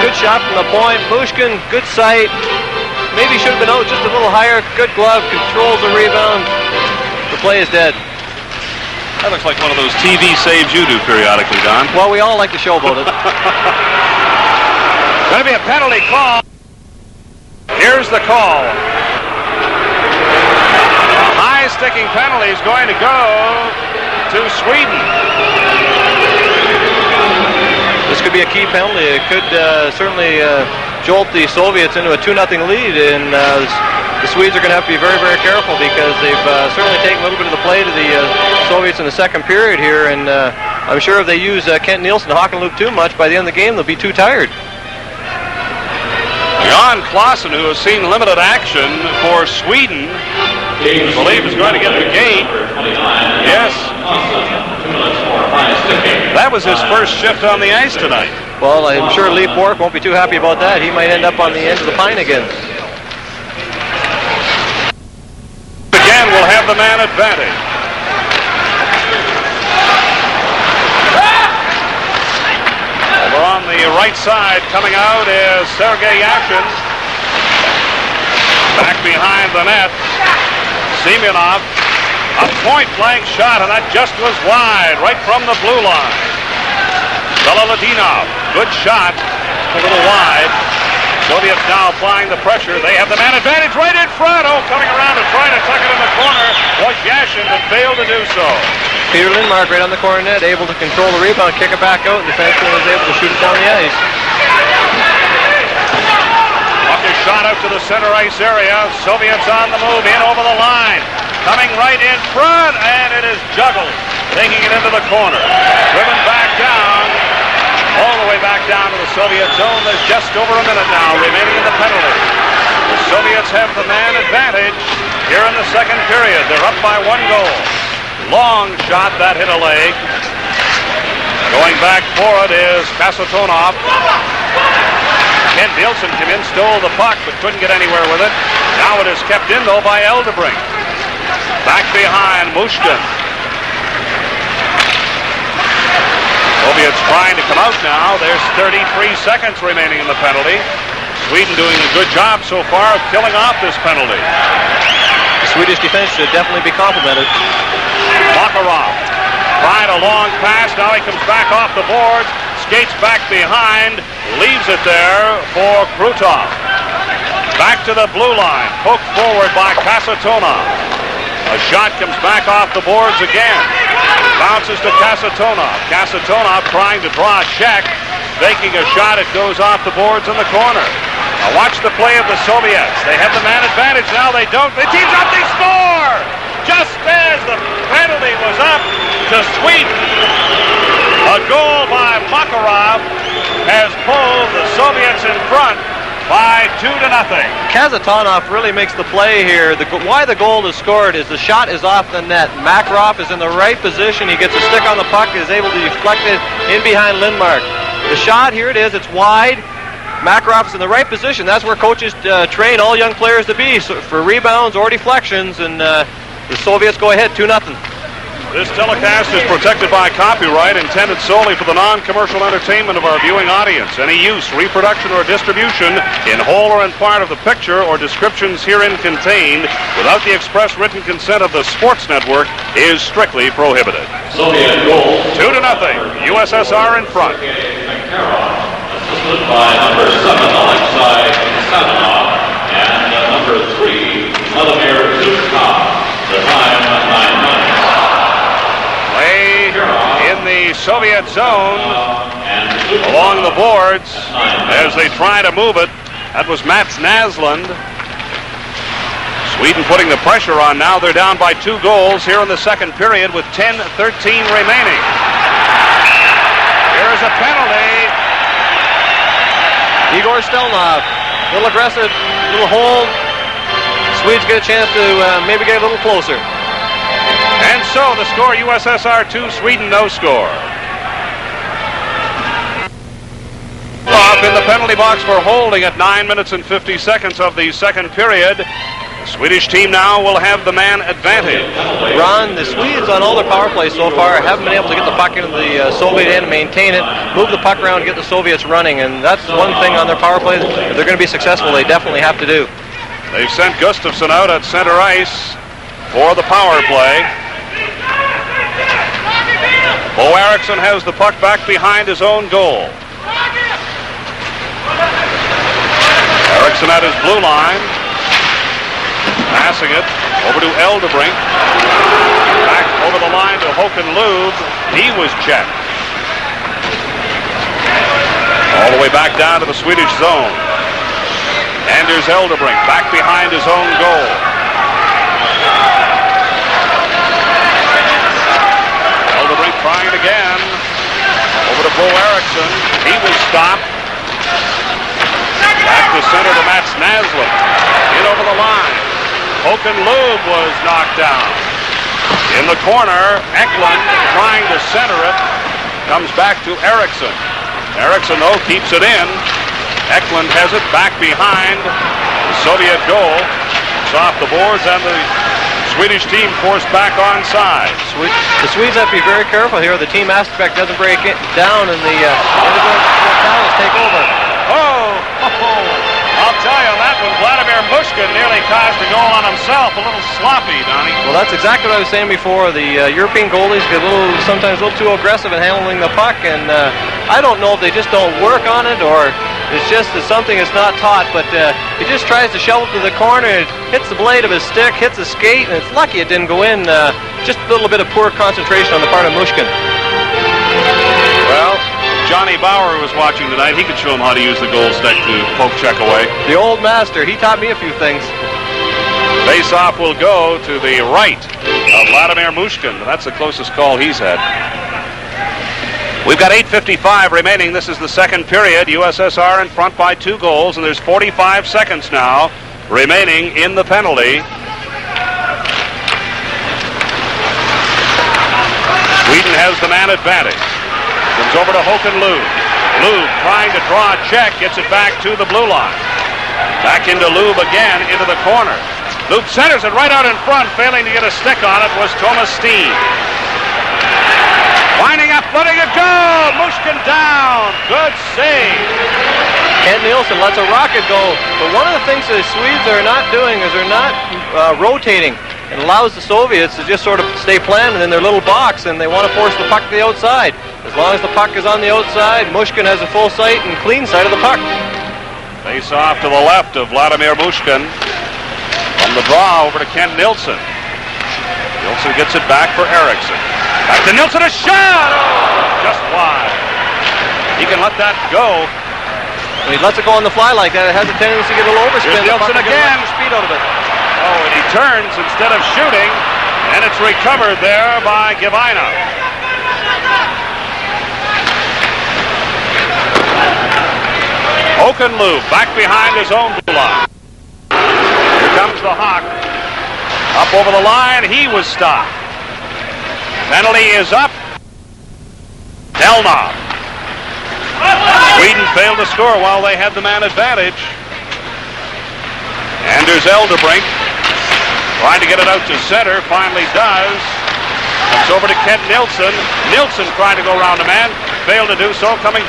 Good shot from the point. Mushkin, good sight. Maybe should have been out just a little higher. Good glove, controls the rebound. The play is dead. That looks like one of those TV saves you do periodically, Don. Well, we all like to showboat it. Going to be a penalty call. Here's the call. A high-sticking penalty is going to go to Sweden. This could be a key penalty. It could certainly jolt the Soviets into a 2-0 lead, and the Swedes are going to have to be very, very careful because they've certainly taken a little bit of the play to the Soviets in the second period here, and I'm sure if they use Kent Nielsen to hawk and loop too much, by the end of the game they'll be too tired. Jan Clausen, who has seen limited action for Sweden, I believe is going to get the gate. Yes. That was his first shift on the ice tonight. Well, I'm sure Lee Bork won't be too happy about that. He might end up on the end of the pine again. Again, we'll have the man advantage. Over on the right side, coming out is Sergei Yashin. Back behind the net, Semyonov. A point-blank shot, and that just was wide, right from the blue line. Beloladinov, good shot, a little wide. Soviets now applying the pressure. They have the man advantage right in front. Oh, coming around and trying to tuck it in the corner was Yashin, but failed to do so. Peter Lindmark right on the corner net, able to control the rebound, kick it back out, and the defenseman was able to shoot it down the ice. Puck is shot out to the center ice area. Soviets on the move, in over the line. Coming right in front, and it is juggled, taking it into the corner. Driven back down, all the way back down to the Soviet zone. There's just over a minute now remaining in the penalty. The Soviets have the man advantage here in the second period. They're up by 1 goal. Long shot, that hit a leg. Going back for it is Kasatonov. Kent Nielsen came in, stole the puck, but couldn't get anywhere with it. Now it is kept in, though, by Eldebrink. Back behind, Mushkin. Soviets trying to come out now. There's 33 seconds remaining in the penalty. Sweden doing a good job so far of killing off this penalty. The Swedish defense should definitely be complimented. Makarov trying a long pass. Now he comes back off the boards, skates back behind, leaves it there for Krutov. Back to the blue line, poked forward by Kasatonov. A shot comes back off the boards again. Bounces to Kasatonov. Kasatonov trying to draw a check. Faking a shot, it goes off the boards in the corner. Now watch the play of the Soviets. They have the man advantage now. They don't. The team's up, they score! Just as the penalty was up to Sweden. A goal by Makarov has pulled the Soviets in front by 2-0. Kasatonov really makes the play here. Why the goal is scored is the shot is off the net. Makarov is in the right position. He gets a stick on the puck, is able to deflect it in behind Lindmark. The shot, here it is, it's wide. Makarov is in the right position. That's where coaches train all young players to be, so for rebounds or deflections, and the Soviets go ahead 2-0. This telecast is protected by copyright intended solely for the non-commercial entertainment of our viewing audience. Any use, reproduction, or distribution in whole or in part of the picture or descriptions herein contained without the express written consent of the Sports Network is strictly prohibited. Soviet goal. 2-0. USSR in front. Assisted by number 7, Alexei Sadanov, and number 3, Vladimir Zubkov. The time, 9 minutes. Play in the Soviet zone along the boards as they try to move it. That was Mats Naslund. Sweden putting the pressure on now. They're down by 2 goals here in the second period with 10:13 remaining. Here's a penalty. Igor Stelnov, a little aggressive, little hold. Swedes get a chance to maybe get a little closer. And so the score, USSR 2, Sweden no score. Off in the penalty box for holding at 9 minutes and 50 seconds of the second period. The Swedish team now will have the man advantage. Ron, the Swedes on all their power plays so far haven't been able to get the puck into the Soviet end, maintain it, move the puck around, and get the Soviets running, and that's one thing on their power play. If they're going to be successful, they definitely have to do. They've sent Gustafsson out at center ice for the power play. Bo Eriksson has the puck back behind his own goal. Eriksson at his blue line. Passing it over to Eldebrink. Back over the line to Håkan Loob. He was checked. All the way back down to the Swedish zone. Anders Eldebrink back behind his own goal. Eldebrink trying it again. Over to Bo Eriksson. He was stopped. Back to center to Mats Naslund. In over the line. Håkan Loob was knocked down. In the corner, Eklund trying to center it. Comes back to Eriksson. Eriksson, though, keeps it in. Eklund has it back behind the Soviet goal. It's off the boards, and the Swedish team forced back onside. The Swedes have to be very careful here. The team aspect doesn't break it down, and the Italians take over. I'll tell you, that one, Vladimir Mushkin nearly caused a goal on himself. A little sloppy, Donnie. Well, that's exactly what I was saying before. The European goalies get sometimes a little too aggressive in handling the puck, and I don't know if they just don't work on it, or it's just something that's not taught, but he just tries to shovel to the corner, it hits the blade of his stick, hits the skate, and it's lucky it didn't go in. Just a little bit of poor concentration on the part of Mushkin. Well, Johnny Bauer was watching tonight. He could show him how to use the goal stick to poke check away. The old master, he taught me a few things. Face-off will go to the right of Vladimir Mushkin. That's the closest call he's had. We've got 8:55 remaining. This is the second period. USSR in front by 2 goals, and there's 45 seconds now remaining in the penalty. Sweden has the man advantage. Comes over to Håkan Loob. Loob trying to draw a check, gets it back to the blue line. Back into Loob again, into the corner. Loob centers it right out in front. Failing to get a stick on it was Thomas Steen. Winding up, letting it go. Mushkin down. Good save. Kent Nielsen lets a rocket go. But one of the things the Swedes are not doing is they're not rotating. It allows the Soviets to just sort of stay planted in their little box, and they want to force the puck to the outside. As long as the puck is on the outside, Mushkin has a full sight and clean sight of the puck. Face off to the left of Vladimir Mushkin. From the draw over to Kent Nielsen. Nielsen gets it back for Eriksson. Back to Nielsen, a shot! Oh, just wide. He can let that go. When he lets it go on the fly like that, it has a tendency to get a little overspin. Here's Nielsen again. Speed out of it. Oh, and he turns instead of shooting, and it's recovered there by Givina. Håkan Loob back behind his own blue line. Here comes the Hawk. Up over the line, he was stopped. Penalty is up. Delnov. Sweden failed to score while they had the man advantage. Anders Eldebrink trying to get it out to center, finally does. Comes over to Kent Nielsen. Nielsen trying to go around the man, failed to do so, coming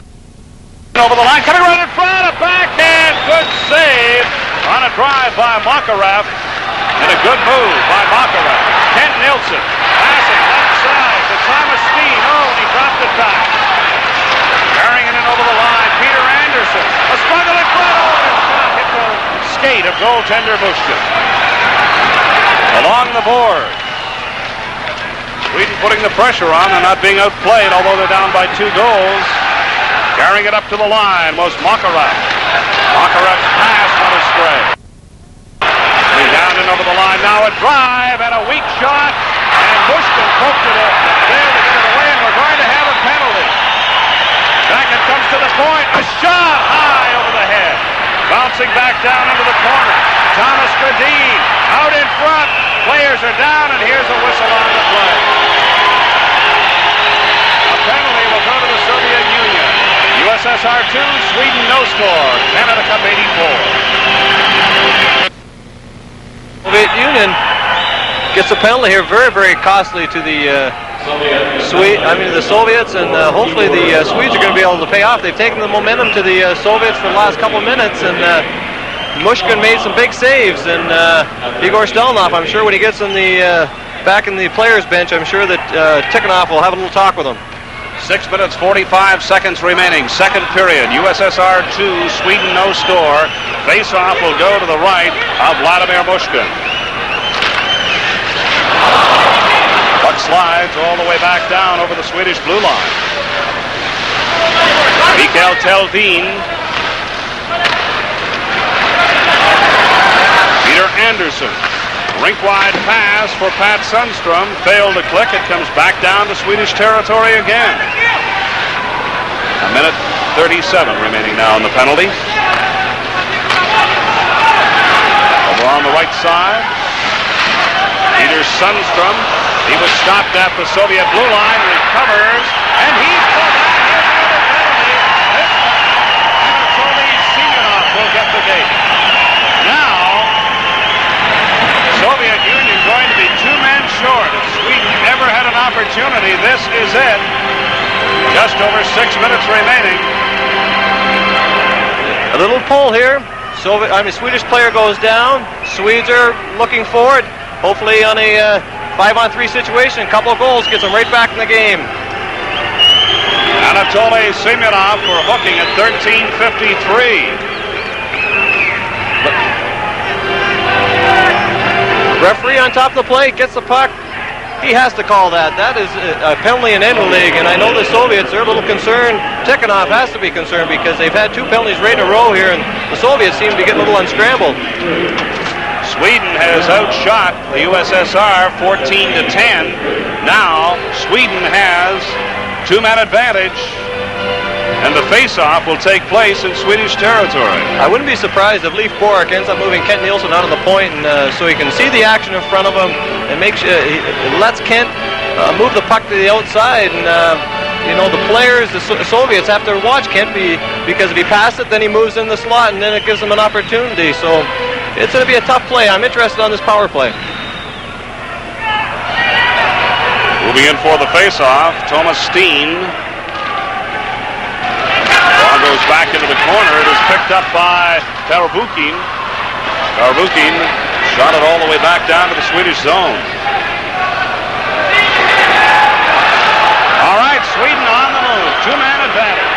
over the line, coming right in front, a backhand, good save on a drive by Makarov, and a good move by Makarov. Kent Nielsen passing left side to Thomas Steen. Oh, and he dropped it back. Carrying it in over the line, Peter Anderson. A struggle in front, oh, and a shot hit the skate of goaltender Mushkin. Along the board. Sweden putting the pressure on and not being outplayed, although they're down by 2 goals. Carrying it up to the line was Makarov. Makarov's pass went astray. He's down and over the line now, a drive and a weak shot, and Mushkin poked it up, failed to get it away, and we're going to have a penalty. Back it comes to the point, a shot high over the head. Bouncing back down into the corner. Thomas Gradin out in front. Players are down, and here's a whistle on the play. A penalty will go to the Soviet Union. USSR 2, Sweden no score. Canada Cup 84. Soviet Union gets a penalty here, very, very costly to the the Soviets, and hopefully the Swedes are going to be able to pay off. They've taken the momentum to the Soviets for the last couple of minutes, and Mushkin made some big saves, and Igor Stelnov, I'm sure when he gets in the back in the players' bench, I'm sure that Tikhonov will have a little talk with him. 6 minutes, 45 seconds remaining. Second period. USSR 2, Sweden no score. Face-off will go to the right of Vladimir Mushkin. Puck slides all the way back down over the Swedish blue line. Mikael Teldin. Peter Anderson. Rink-wide pass for Pat Sundstrom. Failed to click. It comes back down to Swedish territory again. A minute 37 remaining now in the penalty. Over on the right side. Peter Sundstrom. He was stopped at the Soviet blue line. Recovers. And he's for that. Anatoly Semyonov will get the gate. Now, Soviet Union going to be 2 men short. If Sweden ever had an opportunity, this is it. Just over 6 minutes remaining. A little pull here. Swedish player goes down. Swedes are looking forward. Hopefully on a 5-on-3 situation. A couple of goals gets them right back in the game. Anatoly Semyonov for hooking at 13:53. Referee on top of the plate gets the puck. He has to call that. That is a penalty in any league, and I know the Soviets are a little concerned. Tikhonov has to be concerned because they've had 2 penalties right in a row here, and the Soviets seem to be getting a little unscrambled. Sweden has outshot the USSR 14-10. Now Sweden has 2-man advantage, and the face-off will take place in Swedish territory. I wouldn't be surprised if Leif Borik ends up moving Kent Nielsen out on the point, and so he can see the action in front of him, and he lets Kent move the puck to the outside. And the players, the Soviets, have to watch Kent because if he passes it, then he moves in the slot, and then it gives them an opportunity. So it's going to be a tough play. I'm interested on this power play. Moving in for the face-off, Thomas Steen. Ball goes back into the corner. It is picked up by Tarbukin. Tarbukin shot it all the way back down to the Swedish zone. All right, Sweden on the move. 2-man advantage.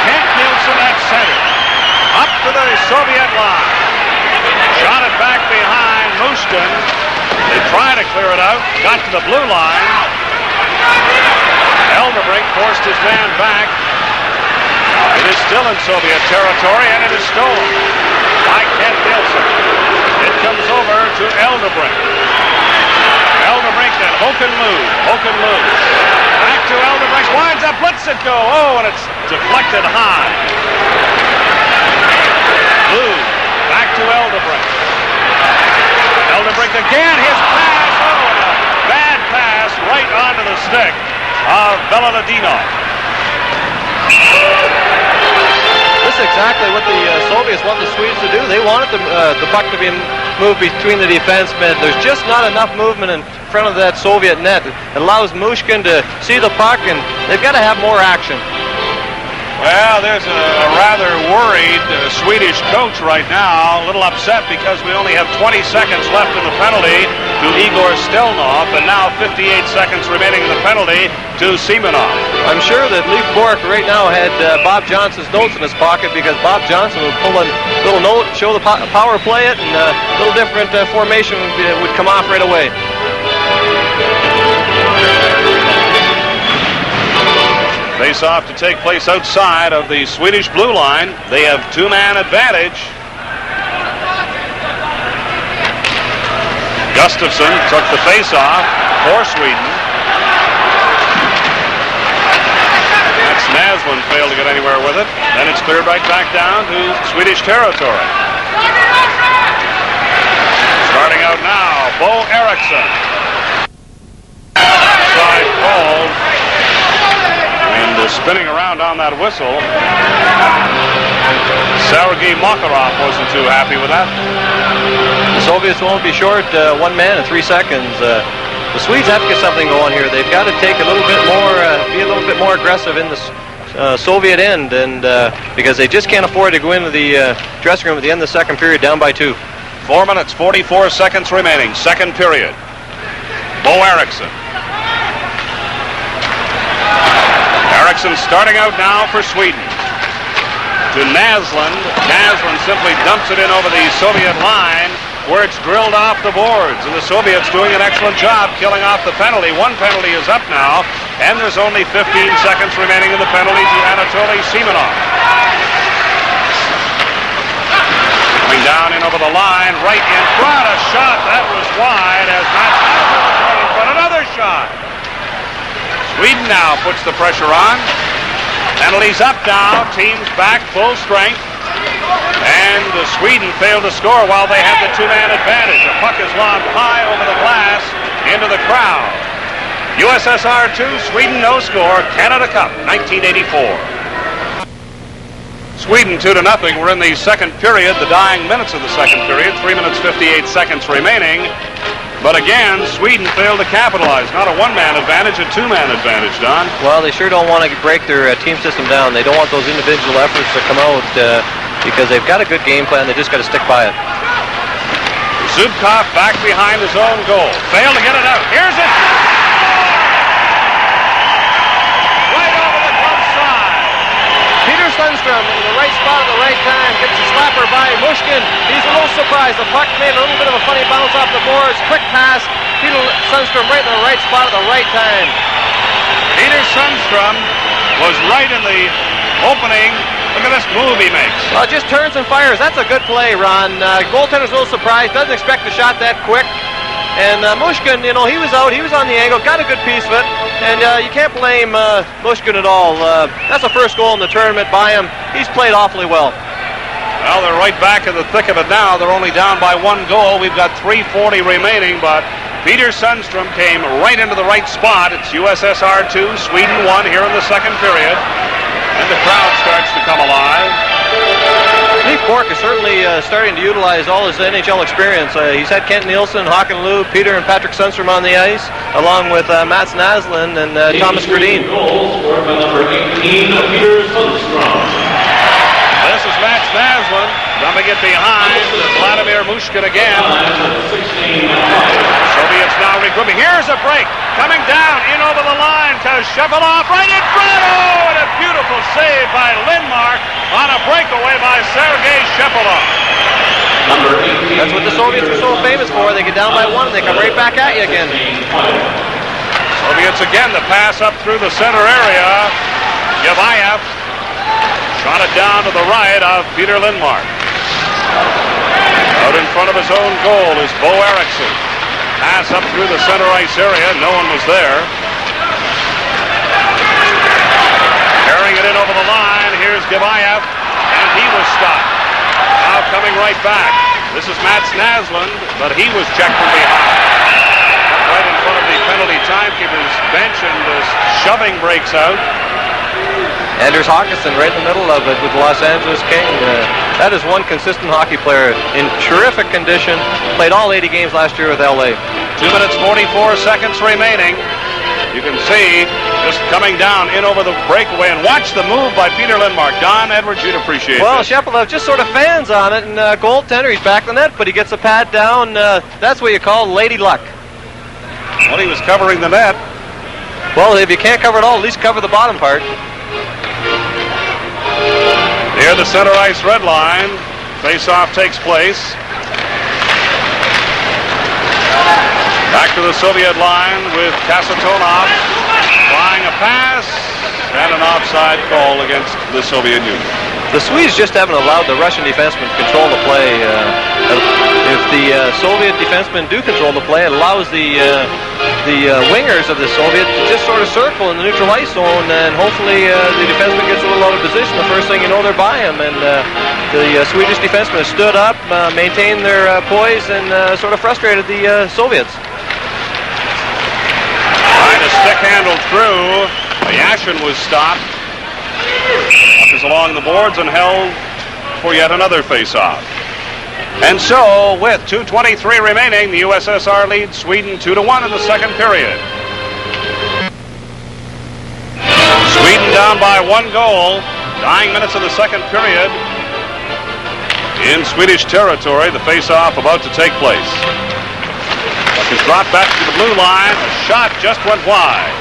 Kent Nielsen at center. Up to the Soviet line. Shot it back behind Mushkin. They try to clear it out. Got to the blue line. Elderbrink forced his man back. It is still in Soviet territory, and it is stolen by Kent Nielsen. It comes over to Elderbrink. Elderbrink and Håkan Lund. Back to Elderbrink. Winds up. Lets it go. Oh, and it's deflected high. Lund. Back to Elderbrink. Elderbrink again. His pass. Oh, and a bad pass right onto the stick of Veladinov. This is exactly what the Soviets want the Swedes to do. They wanted the puck to be moved between the defensemen. There's just not enough movement in front of that Soviet net. It allows Mushkin to see the puck, and they've got to have more action. Well, there's a rather worried Swedish coach right now, a little upset because we only have 20 seconds left in the penalty to Igor Stelnov, and now 58 seconds remaining in the penalty to Semyonov. I'm sure that Leif Borik right now had Bob Johnson's notes in his pocket, because Bob Johnson would pull a little note, show the power play it, and a little different formation would come off right away. Face-off to take place outside of the Swedish blue line. They have 2-man advantage. Gustafsson took the face-off for Sweden. That's Naslund failed to get anywhere with it. Then it's cleared right back down to Swedish territory. Starting out now, Bo Eriksson. Side called. And spinning around on that whistle. Sergei Makarov wasn't too happy with that. The Soviets won't be short 1 man in 3 seconds. The Swedes have to get something going here. They've got to take a little bit more, be a little bit more aggressive in the Soviet end, and because they just can't afford to go into the dressing room at the end of the second period down by 2. 4 minutes, 44 seconds remaining. Second period. Bo Eriksson. Eriksson starting out now for Sweden. To Naslund. Naslund simply dumps it in over the Soviet line, where it's drilled off the boards. And the Soviets doing an excellent job killing off the penalty. One penalty is up now, and there's only 15 seconds remaining in the penalty to Anatoly Simonov. Coming down in over the line, right in front, a shot that was wide as Matt Naslund right in front. Another shot. Sweden now puts the pressure on. Penalties up now, teams back full strength. And Sweden failed to score while they had the two-man advantage. The puck is lobbed high over the glass into the crowd. USSR 2, Sweden no score, Canada Cup, 1984. Sweden 2-0. We're in the second period, the dying minutes of the second period, 3 minutes 58 seconds remaining. But again, Sweden failed to capitalize. Not a one-man advantage, a two-man advantage, Don. Well, they sure don't want to break their team system down. They don't want those individual efforts to come out because they've got a good game plan. They just got to stick by it. Zubkov back behind his own goal. Failed to get it out. Here's it. Right over the glove side. Peter Sundstrom in the right spot at the right time. Gets a slapper by Mushkin. He's a little surprised. The puck made a little bit of a funny bounce off the boards. Quick pass. Peter Sundstrom right in the right spot at the right time. Peter Sundstrom was right in the opening. Look at this move he makes. Well, just turns and fires. That's a good play, Ron. Goaltender's a little surprised. Doesn't expect the shot that quick. And Mushkin, you know, he was out. He was on the angle. Got a good piece of it. And you can't blame Mushkin at all. That's the first goal in the tournament by him. He's played awfully well. Well, they're right back in the thick of it now. They're only down by one goal. We've got 3:40 remaining, but Peter Sundstrom came right into the right spot. It's USSR 2, Sweden 1 here in the second period. And the crowd starts to come alive. Steve Cork is certainly starting to utilize all his NHL experience. He's had Kent Nielsen, Håkan Lou, Peter and Patrick Sundstrom on the ice, along with Mats Naslund and Thomas Gradin. Goals scored by number 18, Peter Sundstrom. This is Mats Naslund dumping it behind Vladimir Mushkin again. Soviets now regrouping. Here's a break. Coming down in over the line to Shepelov right in front. Oh, and a beautiful save by Lindmark on a breakaway by Sergei Shepelov. Number 18. That's what the Soviets are so famous for. They get down by one and they come right back at you again. Soviets again, the pass up through the center area. Yavayev shot it down to the right of Peter Lindmark. Out in front of his own goal is Bo Eriksson. Pass up through the center ice area. No one was there. Carrying it in over the line. Here's Gavayev. And he was stopped. Now coming right back. This is Mats Naslund, but he was checked from behind. Right in front of the penalty timekeeper's bench, and this shoving breaks out. Anders Håkansson right in the middle of it with the Los Angeles King. That is one consistent hockey player in terrific condition. Played all 80 games last year with LA. 2 minutes 44 seconds remaining. You can see just coming down in over the breakaway, and watch the move by Peter Lindmark. Don Edwards, you'd appreciate it. Well, Shepelov just sort of fans on it, and goaltender, he's back the net, but he gets a pad down. That's what you call lady luck. Well, he was covering the net. Well, if you can't cover it all, at least cover the bottom part. Near the center ice red line, face-off takes place. Back to the Soviet line with Kasatonov flying a pass and an offside call against the Soviet Union. The Swedes just haven't allowed the Russian defensemen to control the play. If the Soviet defensemen do control the play, it allows the wingers of the Soviet to just sort of circle in the neutral ice zone, and hopefully the defenseman gets a little out of position. The first thing you know, they're by him, and the Swedish defensemen have stood up, maintained their poise, and sort of frustrated the Soviets. Trying to stick handle through. Yashin was stopped. Puck is along the boards and held for yet another face-off. And so, with 2:23 remaining, the USSR leads Sweden 2-1 in the second period. Sweden down by one goal. Dying minutes of the second period. In Swedish territory, the face-off about to take place. Puck is brought back to the blue line. A shot just went wide.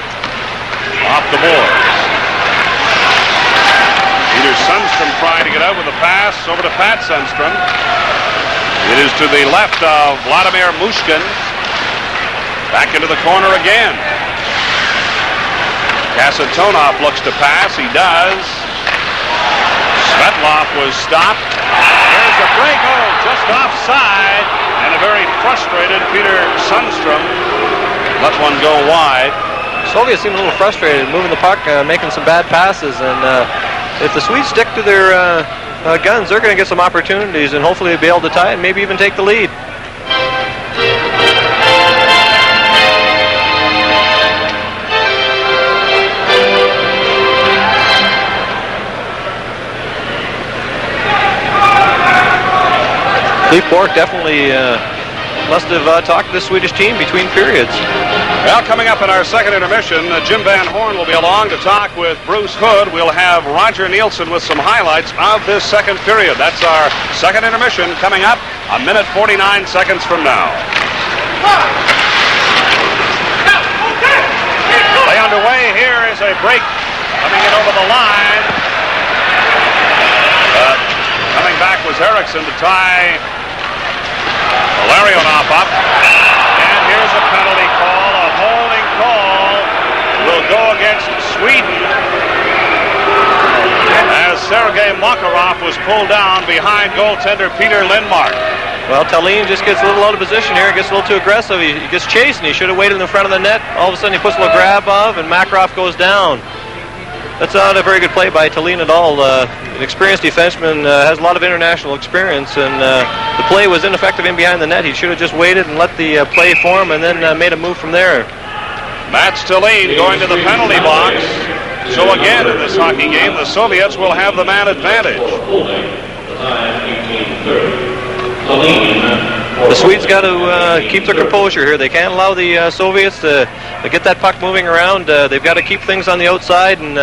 Off the boards. Peter Sundstrom trying to get out with a pass over to Pat Sundstrom. It is to the left of Vladimir Mushkin. Back into the corner again. Kasatonov looks to pass. He does. Svetlov was stopped. There's a break. Oh, just offside. And a very frustrated Peter Sundstrom let one go wide. Soviets seem a little frustrated, moving the puck, making some bad passes, and if the Swedes stick to their guns, they're going to get some opportunities, and hopefully they'll be able to tie it and maybe even take the lead. Leif Bork definitely must have talked to the Swedish team between periods. Well, coming up in our second intermission, Jim Van Horn will be along to talk with Bruce Hood. We'll have Roger Nielsen with some highlights of this second period. That's our second intermission coming up a minute 49 seconds from now. Play underway. Here is a break coming in over the line. Coming back was Eriksson to tie Larionov up. And here's a penalty call. A holding call will go against Sweden as Sergei Makarov was pulled down behind goaltender Peter Lindmark. Well, Tallinn just gets a little out of position here, gets a little too aggressive. He gets chased, and he should have waited in the front of the net. All of a sudden, he puts a little grab of, and Makarov goes down. That's not a very good play by Tallinn at all. An experienced defenseman has a lot of international experience, and the play was ineffective in behind the net. He should have just waited and let the play form and then made a move from there. Matt Tallinn going to the penalty box. So again, in this hockey game, the Soviets will have the man advantage. The Swedes got to keep their composure here. They can't allow the Soviets to get that puck moving around. They've got to keep things on the outside and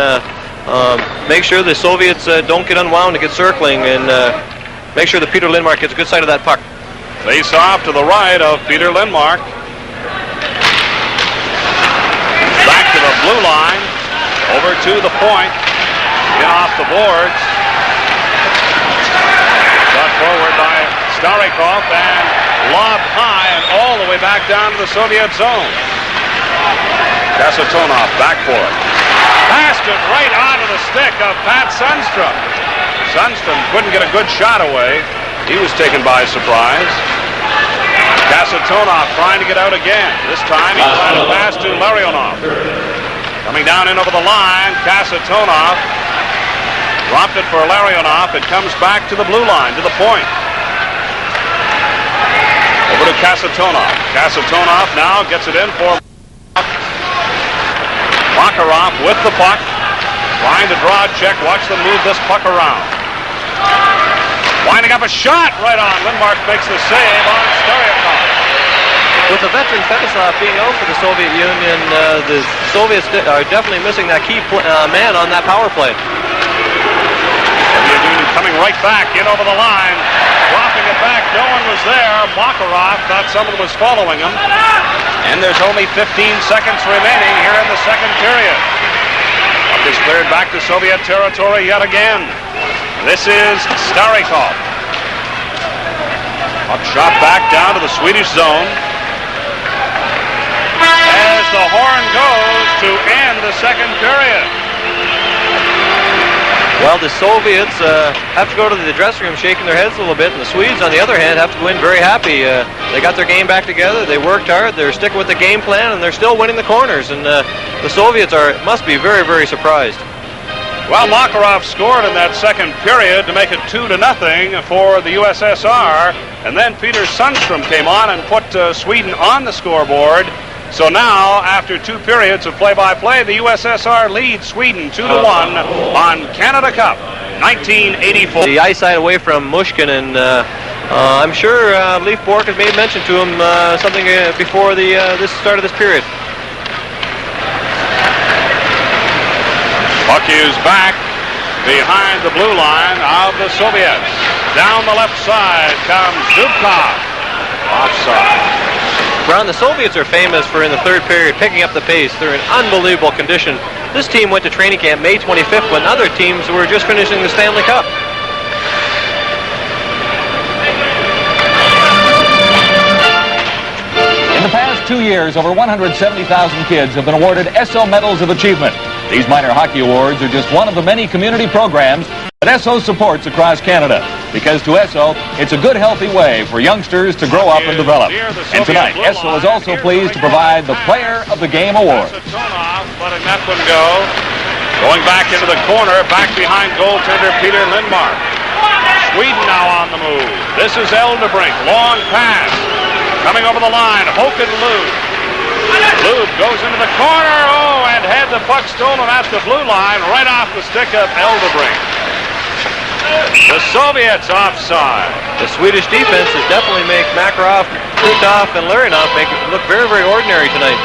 make sure the Soviets don't get unwound and get circling, and make sure that Peter Lindmark gets a good sight of that puck. Face off to the right of Peter Lindmark. Back to the blue line. Over to the point. In off the boards. Shot forward by Starikov and lobbed high and all the way back down to the Soviet zone. Kasatonov back for it. Passed it right onto the stick of Pat Sundstrom. Sundstrom couldn't get a good shot away. He was taken by surprise. Kasatonov trying to get out again. This time he tried to pass to Larionov. Coming down in over the line, Kasatonov dropped it for Larionov. It comes back to the blue line, to the point. Over to Kasatonov. Kasatonov now gets it in for Makarov with the puck. Trying to draw a check. Watch them move this puck around. Winding up a shot right on. Lindmark makes the save on Starikov. With the veteran Fedosov being out for the Soviet Union, the Soviets are definitely missing that key man on that power play. Soviet Union coming right back in over the line. Dropping it back. No one was there. Makarov thought someone was following him. And there's only 15 seconds remaining here in the second period. Puck is cleared back to Soviet territory yet again. This is Starikov. Puck shot back down to the Swedish zone. As the horn goes to end the second period. Well, the Soviets have to go to the dressing room shaking their heads a little bit, and the Swedes, on the other hand, have to go in very happy. They got their game back together, they worked hard, they're sticking with the game plan, and they're still winning the corners, and the Soviets must be very, very surprised. Well, Makarov scored in that second period to make it 2-0 for the USSR, and then Peter Sundstrom came on and put Sweden on the scoreboard. So now, after 2 periods of play-by-play, the USSR leads Sweden 2-1 on Canada Cup 1984. The eyesight away from Mushkin, and I'm sure Leif Bork has made mention to him something before this start of this period. Puck is back behind the blue line of the Soviets. Down the left side comes Zubkov. Offside. Brown, the Soviets are famous for, in the third period, picking up the pace. They're in unbelievable condition. This team went to training camp May 25th when other teams were just finishing the Stanley Cup. In the past 2 years, over 170,000 kids have been awarded Esso Medals of Achievement. These minor hockey awards are just one of the many community programs that Esso supports across Canada. Because to Esso, it's a good, healthy way for youngsters to grow up and develop. And tonight, Esso is also pleased to provide the Player of the Game Award. Letting that one go. Going back into the corner, back behind goaltender Peter Lindmark. Sweden now on the move. This is Eldebrink. Long pass. Coming over the line, Håkan Lube. Lube goes into the corner, and had the puck stolen at the blue line, right off the stick of Eldebrink. The Soviets offside. The Swedish defense has definitely made Makarov, Krutov, and Larionov make it look very, very ordinary tonight.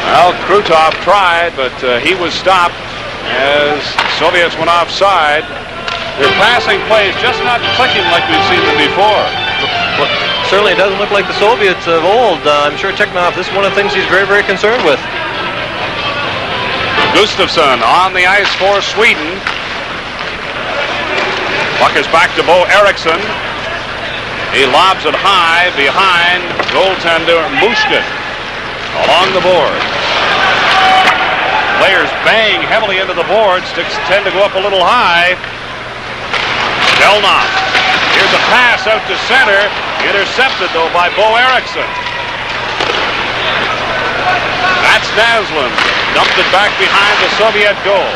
Well, Krutov tried, but he was stopped as Soviets went offside. Their passing plays just not clicking like we've seen them before. Well, certainly it doesn't look like the Soviets of old. I'm sure Technov, this is one of the things he's very, very concerned with. Gustafsson on the ice for Sweden. Puck is back to Bo Eriksson. He lobs it high behind goaltender Mushkin along the board. Players bang heavily into the board. Sticks tend to go up a little high. Delnov. Here's a pass out to center. Intercepted, though, by Bo Eriksson. That's Naslund. Dumped it back behind the Soviet goal.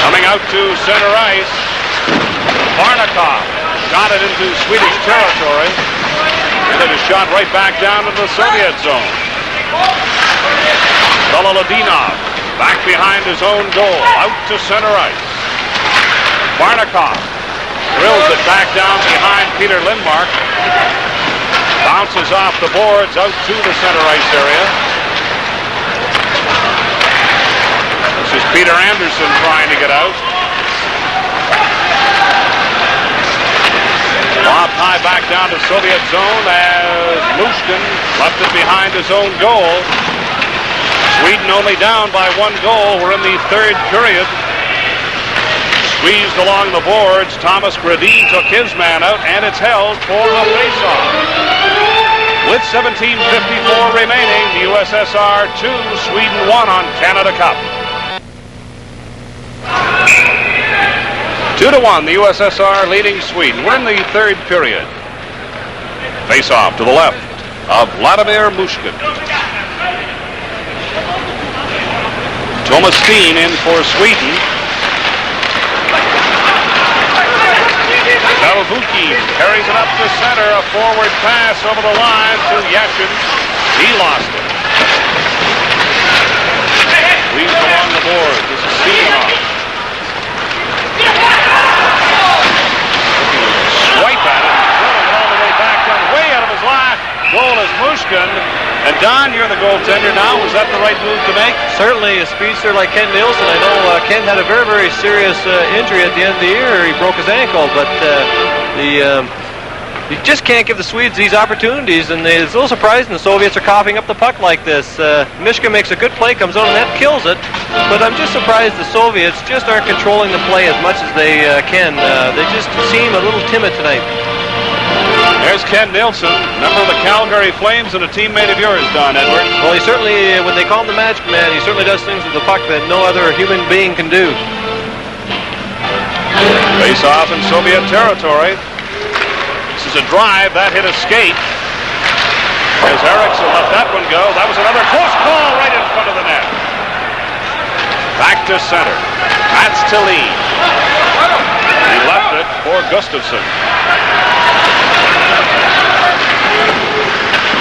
Coming out to center ice. Barnikov shot it into Swedish territory. And it is shot right back down into the Soviet zone. Volodinov back behind his own goal. Out to center ice. Barnikov drills it back down behind Peter Lindmark. Bounces off the boards out to the center ice area. This is Peter Anderson trying to get out. Lobbed high back down to Soviet zone as Mushkin left it behind his own goal. Sweden only down by 1 goal. We're in the third period. Squeezed along the boards. Thomas Gradin took his man out, and it's held for a faceoff. With 17:54 remaining, the USSR 2, Sweden 1 on Canada Cup. 2-1, the USSR leading Sweden. We're in the third period. Face-off to the left of Vladimir Mushkin. Thomas Steen in for Sweden. Velvukin carries it up to center. A forward pass over the line to Yashin. He lost it. Squeezed along the board. This is Steen. Swipe at it, throwing it all the way back down, way out of his line. Goal is Mushkin. And Don, you're the goaltender now. Was that the right move to make? Certainly, a speedster like Ken Nielsen. I know Ken had a very, very serious injury at the end of the year. He broke his ankle, but you just can't give the Swedes these opportunities, and it's a little surprising the Soviets are coughing up the puck like this. Mishka makes a good play, comes on, and that kills it. But I'm just surprised the Soviets just aren't controlling the play as much as they can. They just seem a little timid tonight. There's Ken Nielsen, member of the Calgary Flames and a teammate of yours, Don Edwards. Well, he certainly, when they call him the Magic Man, he certainly does things with the puck that no other human being can do. Face off in Soviet territory. This is a drive. That hit a skate. As Eriksson let that one go. That was another close call right in front of the net. Back to center. That's Tilly. He left it for Gustafsson.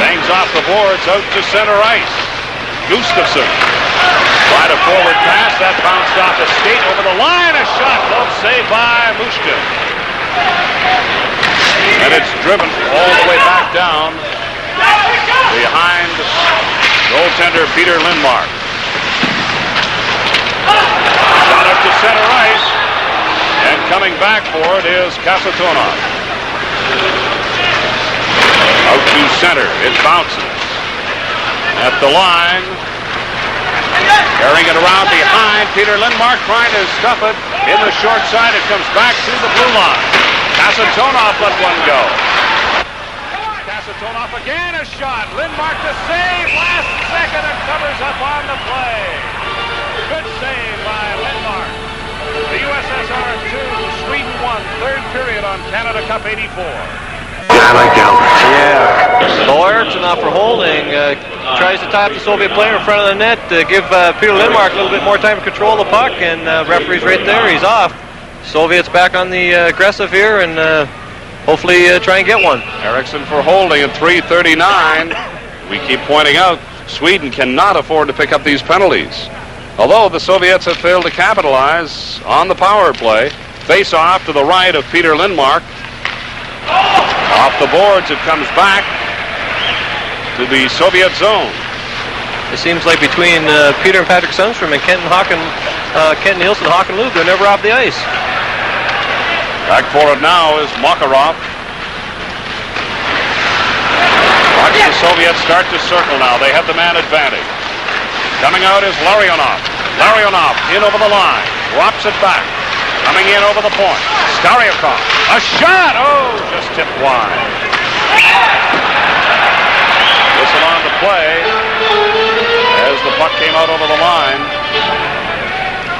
Bangs off the boards out to center ice. Gustafsson. Tried a forward pass. That bounced off a skate over the line. A shot. Glove saved by Mushkin. And it's driven all the way back down behind goaltender Peter Lindmark. Shot up to center ice. And coming back for it is Kasatonov. Out to center. It bounces. At the line. Carrying it around behind. Peter Lindmark trying to stuff it in the short side. It comes back to the blue line. Kasatonov let one go. Kasatonov again, a shot. Lindmark to save. Last second and covers up on the play. Good save by Lindmark. The USSR 2, Sweden 1. Third period on Canada Cup 84. I like Albert. Yeah. Bo Eriksson off for holding. Tries to tie up the Soviet player in front of the net to give Peter Lindmark a little bit more time to control the puck, and referee's right there. He's off. Soviets back on the aggressive here, and hopefully try and get one. Eriksson for holding at 3:39. We keep pointing out Sweden cannot afford to pick up these penalties. Although the Soviets have failed to capitalize on the power play. Face off to the right of Peter Lindmark. Off the boards, it comes back to the Soviet zone. It seems like between Peter and Patrick Sundstrom and Kent Nielsen, Håkan Loob, they're never off the ice. Back for it now is Makarov. Watch the Soviets start to circle now. They have the man advantage. Coming out is Larionov. Larionov in over the line. Drops it back. Coming in over the point. Staryakov. A shot! Oh, just tipped wide. Whistle on the play as the puck came out over the line.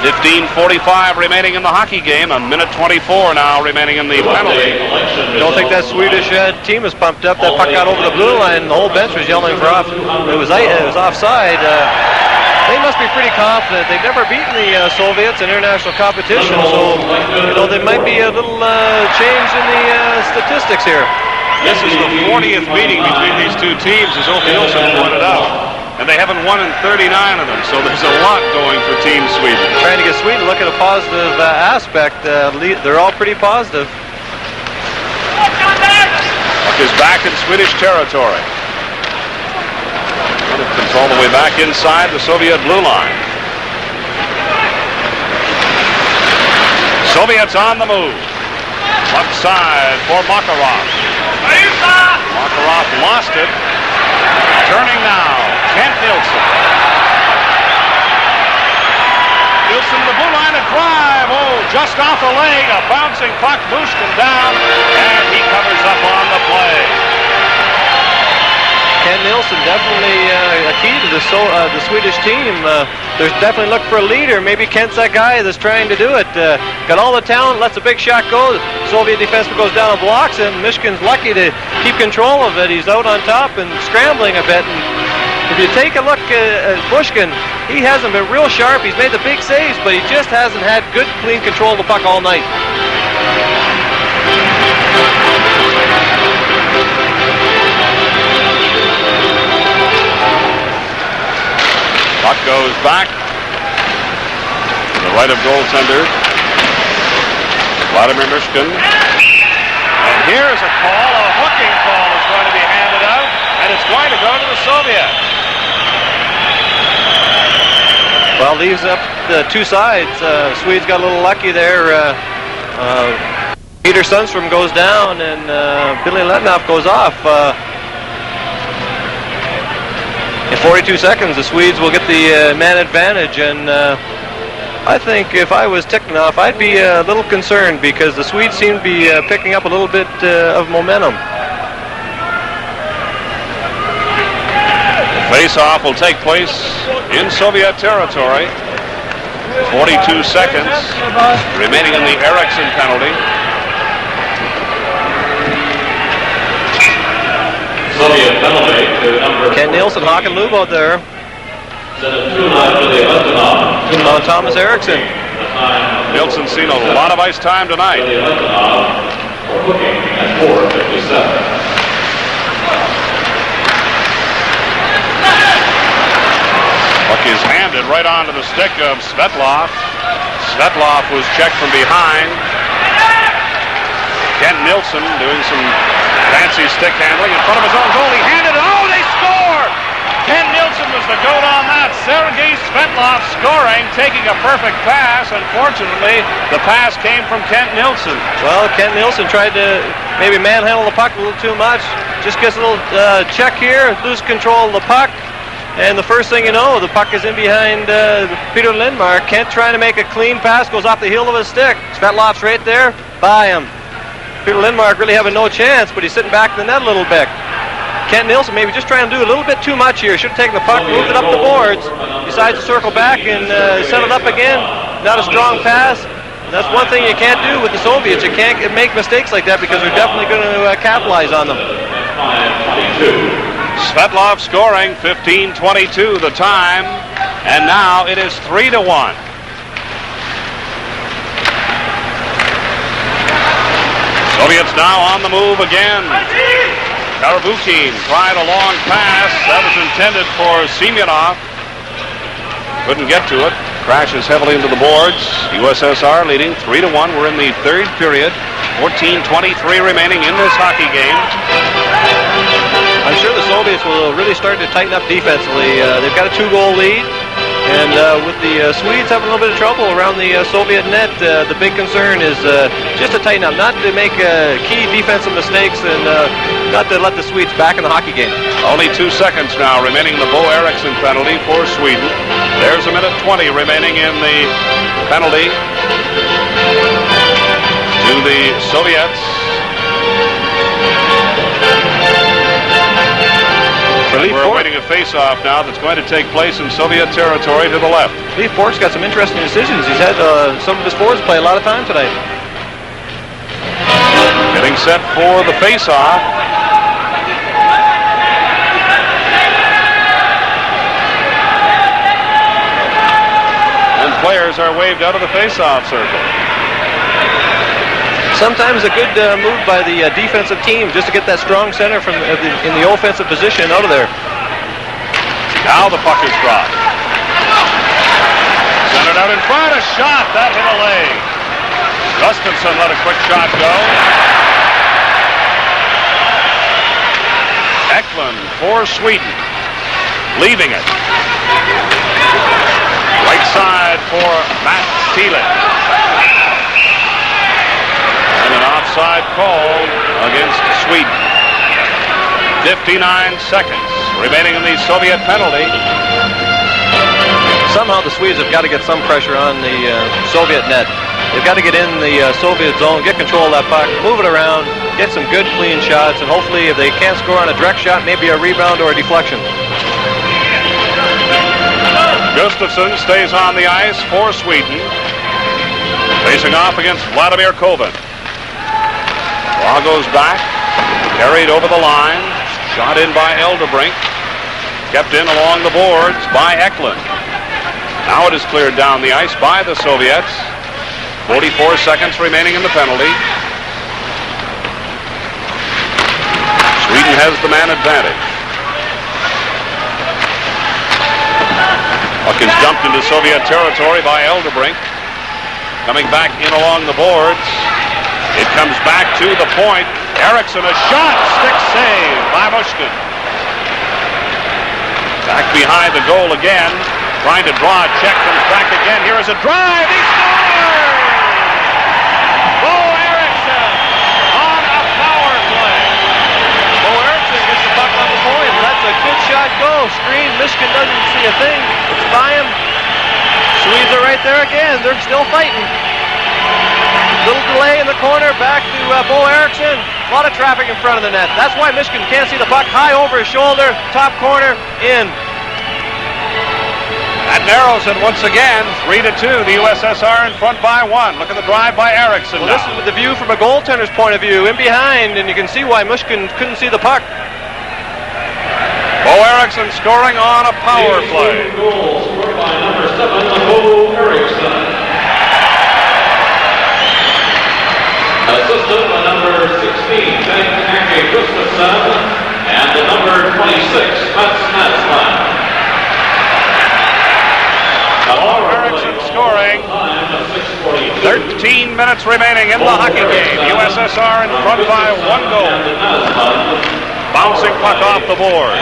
15:45 remaining in the hockey game. A minute 24 now remaining in the penalty. Don't think that Swedish team is pumped up. That puck got over the blue line. The whole bench was yelling for off. It was offside. They must be pretty confident. They've never beaten the Soviets in international competition, so there might be a little change in the statistics here. This is the 40th meeting between these two teams, as Ope Olsen pointed out. And they haven't won in 39 of them, so there's a lot going for Team Sweden. Trying to get Sweden to look at a positive aspect. They're all pretty positive. Puck is back in Swedish territory. Comes all the way back inside the Soviet blue line. Soviets on the move. Left side for Makarov. Makarov lost it. Turning now, Kent Nielsen. Nielsen to the blue line, a drive. Oh, just off the leg, a bouncing puck, Mushkin down, and he covers up on the play. Ken Nielsen definitely a key to the Swedish team. They're definitely looking for a leader. Maybe Kent's that guy that's trying to do it. Got all the talent, lets a big shot go. The Soviet defenseman goes down and blocks it, and Mishkin's lucky to keep control of it. He's out on top and scrambling a bit. And if you take a look at Bushkin, he hasn't been real sharp. He's made the big saves, but he just hasn't had good, clean control of the puck all night. Puck goes back to the right of goaltender Vladimir Mishkin. And here's a call, a hooking call is going to be handed out, and it's going to go to the Soviets. Well, leaves up the two sides. Swedes got a little lucky there. Peter Sundstrom goes down, and Billy Letnov goes off. In 42 seconds, the Swedes will get the man advantage, and I think if I was Tikhonov, I'd be a little concerned because the Swedes seem to be picking up a little bit of momentum. Face-off will take place in Soviet territory. 42 seconds remaining in the Eriksson penalty. Soviet penalty to number Ken Nielsen, Håkan Loob out there. On Thomas Eriksson. Nielsen's seen a lot of ice time tonight. For hooking at 4:57. Puck is handed right onto the stick of Svetlov. Svetlov was checked from behind. Kent Nielsen doing some fancy stick handling in front of his own goal. He handed it. Oh, they score! Ken Nielsen was the goat on that. Sergei Svetlov scoring, taking a perfect pass. Unfortunately, the pass came from Kent Nielsen. Well, Kent Nielsen tried to maybe manhandle the puck a little too much. Just gets a little check here, lose control of the puck. And the first thing you know, the puck is in behind Peter Lindmark. Kent trying to make a clean pass, goes off the heel of his stick. Svetlov's right there, by him. Peter Lindmark really having no chance, but he's sitting back in the net a little bit. Kent Nielsen maybe just trying to do a little bit too much here. Should have taken the puck, moved it up the boards, decides to circle back and set it up again. Not a strong pass. And that's one thing you can't do with the Soviets. You can't make mistakes like that because they're definitely going to capitalize on them. Svetlov scoring, 15:22 the time, and now it is 3-1. Soviets now on the move again. Karabukin tried a long pass. That was intended for Semyonov. Couldn't get to it. Crashes heavily into the boards. USSR leading 3-1. We're in the third period. 14:23 remaining in this hockey game. I'm sure the Soviets will really start to tighten up defensively. They've got a 2-goal lead. And with the Swedes having a little bit of trouble around the Soviet net, the big concern is just to tighten up, not to make key defensive mistakes and not to let the Swedes back in the hockey game. Only 2 seconds now remaining the Bo Eriksson penalty for Sweden. There's a minute 20 remaining in the penalty to the Soviets. We're awaiting a face-off now that's going to take place in Soviet territory to the left. Leaf Bork's got some interesting decisions. He's had some of his forwards play a lot of time today. Getting set for the face-off. And players are waved out of the face-off circle. Sometimes a good move by the defensive team just to get that strong center from in the offensive position out of there. Now the puck is dropped. Centered out in front, a shot, that hit a leg. Gustafsson let a quick shot go. Eklund for Sweden, leaving it. Right side for Matt Thielen. And an offside call against Sweden. 59 seconds remaining in the Soviet penalty. Somehow the Swedes have got to get some pressure on the Soviet net. They've got to get in the Soviet zone, get control of that puck, move it around, get some good clean shots, and hopefully if they can't score on a direct shot, maybe a rebound or a deflection. Gustafsson stays on the ice for Sweden, facing off against Vladimir Kovan. Ball goes back, carried over the line, shot in by Eldebrink, kept in along the boards by Eklund. Now it is cleared down the ice by the Soviets. 44 seconds remaining in the penalty. Sweden has the man advantage. Puck is dumped into Soviet territory by Eldebrink. Coming back in along the boards. It comes back to the point. Eriksson, a shot, stick save by Mushkin. Back behind the goal again. Trying to draw a check, comes back again. Here is a drive. He scores! Bo Eriksson on a power play. Bo Eriksson gets the puck on the point. That's a good shot goal. Screen. Michigan doesn't see a thing. It's by him. Swedes are right there again. They're still fighting. Little delay in the corner. Back to Bo Eriksson. A lot of traffic in front of the net. That's why Michigan can't see the puck. High over his shoulder. Top corner. In. That narrows it once again, 3-2. The USSR in front by 1. Look at the drive by Eriksson. Well, this is with the view from a goaltender's point of view, in behind, and you can see why Mushkin couldn't see the puck. Bo Eriksson scoring on a power play. Goal scored by number 7, Bo Eriksson. Assisted by number 16, Henry Gustafsson, and the number 26, Mats Natsman. Eriksson scoring. 13 minutes remaining in the hockey game. USSR in front by 1 goal. Bouncing puck off the board.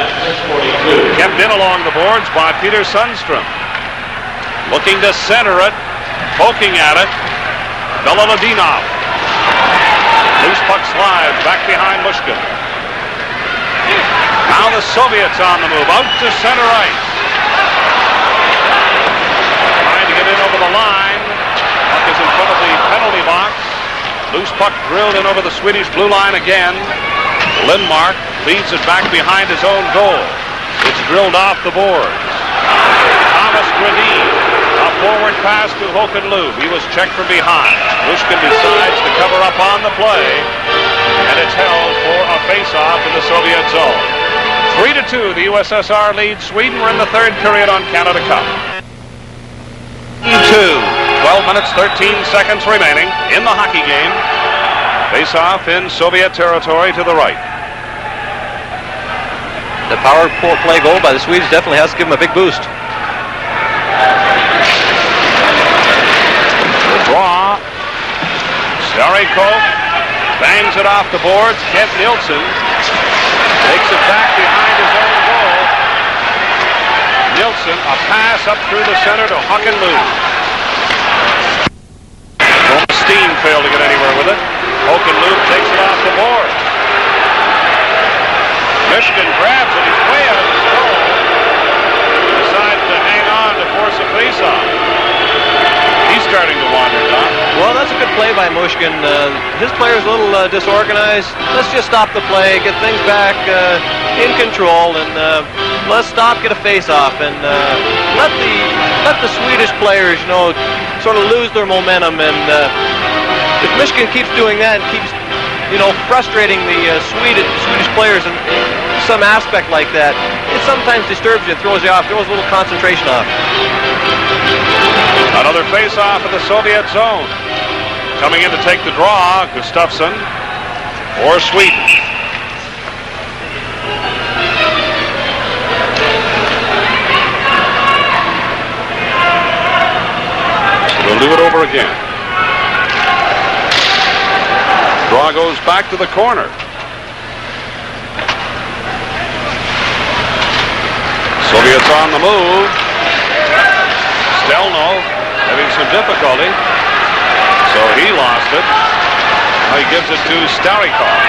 Kept in along the boards by Peter Sundstrom. Looking to center it. Poking at it. Miladinov. Loose puck slides back behind Mushkin. Now the Soviets on the move. Out to center ice. Trying to get in over the line. Puck is in front of the penalty box. Loose puck drilled in over the Swedish blue line again. Lindmark leads it back behind his own goal. It's drilled off the board. Thomas Gradin. A forward pass to Håkanloob. He was checked from behind. Mushkin decides to cover up on the play. And it's held for a face-off in the Soviet zone. 3-2, the USSR leads Sweden. We're in the third period on Canada Cup. 2, 12 minutes, 13 seconds remaining in the hockey game. Face-off in Soviet territory to the right. The power play goal by the Swedes definitely has to give them a big boost. The draw. Starikov bangs it off the boards. Kent Nilsson takes it back behind his own goal. Nilsson, a pass up through the center to Håkanloob. Steen failed to get anywhere with it. Håkanloob takes it off the board. Michigan grabs it. He's way out of his goal. He decides to hang on to force a face-off. He's starting to wander, Don. Well, that's a good play by Mushkin. His player's a little disorganized. Let's just stop the play, get things back in control, and let's stop, get a face-off, and let the Swedish players, sort of lose their momentum. And if Michigan keeps doing that and keeps, frustrating the Swedish players in some aspect like that, it sometimes disturbs you, throws you off, throws a little concentration off. Another face-off in the Soviet zone. Coming in to take the draw, Gustafsson for Sweden. We'll do it over again. Draw goes back to the corner. Soviets on the move. Stelno having some difficulty, so he lost it. Now he gives it to Starikov.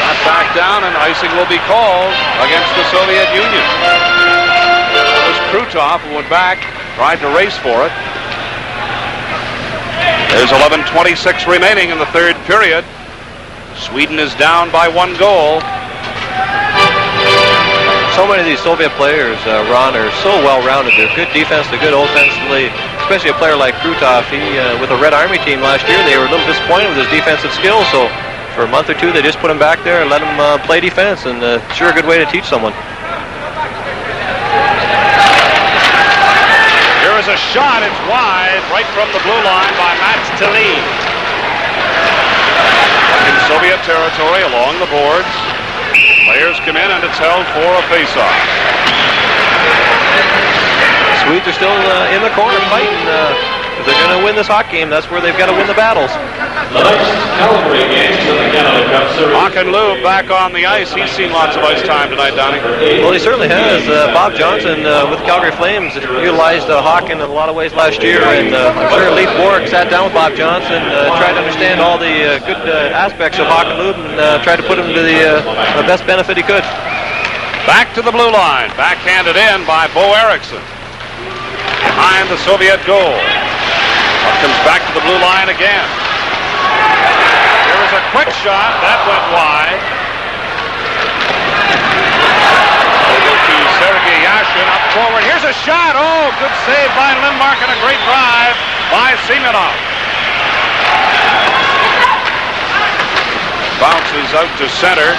Not back down, and icing will be called against the Soviet Union. It was Krutov who went back, tried to race for it. There's 11:26 remaining in the third period. Sweden is down by 1 goal. So many of these Soviet players, Ron, are so well-rounded. They're good defense, they're good offensively, especially a player like Krutov. He, with the Red Army team last year, they were a little disappointed with his defensive skills, so for a month or two, they just put him back there and let him play defense, and sure a good way to teach someone. Here is a shot, it's wide, right from the blue line by Mats Thelin. In Soviet territory, along the boards. Players come in, and it's held for a face-off. Swedes are still in the corner fighting. If they're going to win this hockey game, that's where they've got to win the battles. The next Calgary games in the Canada Cup Series. Håkanloob back on the ice. He's seen lots of ice time tonight, Donnie. Well, he certainly has. Bob Johnson with Calgary Flames utilized Håkan in a lot of ways last year, and I'm sure Leif Bourque sat down with Bob Johnson, tried to understand all the good aspects of Håkanloob, and tried to put him to the best benefit he could. Back to the blue line. Backhanded in by Bo Eriksson. Behind the Soviet goal. Up comes back to the blue line again. There was a quick shot. That went wide. Over to Sergei Yashin up forward. Here's a shot. Oh, good save by Lindmark and a great drive by Semenov. Bounces out to center.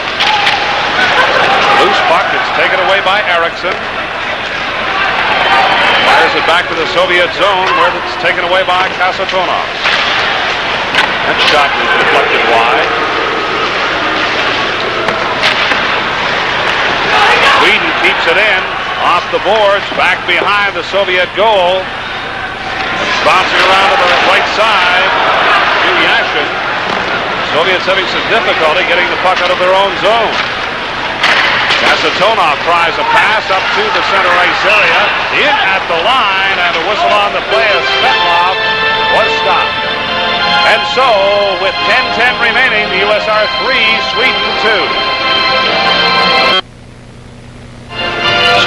Loose puck. It's taken away by Eriksson. Fires it back to the Soviet zone where it's taken away by Kasatonov. That shot was deflected wide. Sweden keeps it in, off the boards, back behind the Soviet goal. Bouncing around to the right side to Yashin. Soviets having some difficulty getting the puck out of their own zone. Kasatonov tries a pass up to the center ice area. In at the line, and a whistle on the play as Svetlov was stopped. And so, with 10:10 remaining, the USSR 3, Sweden 2.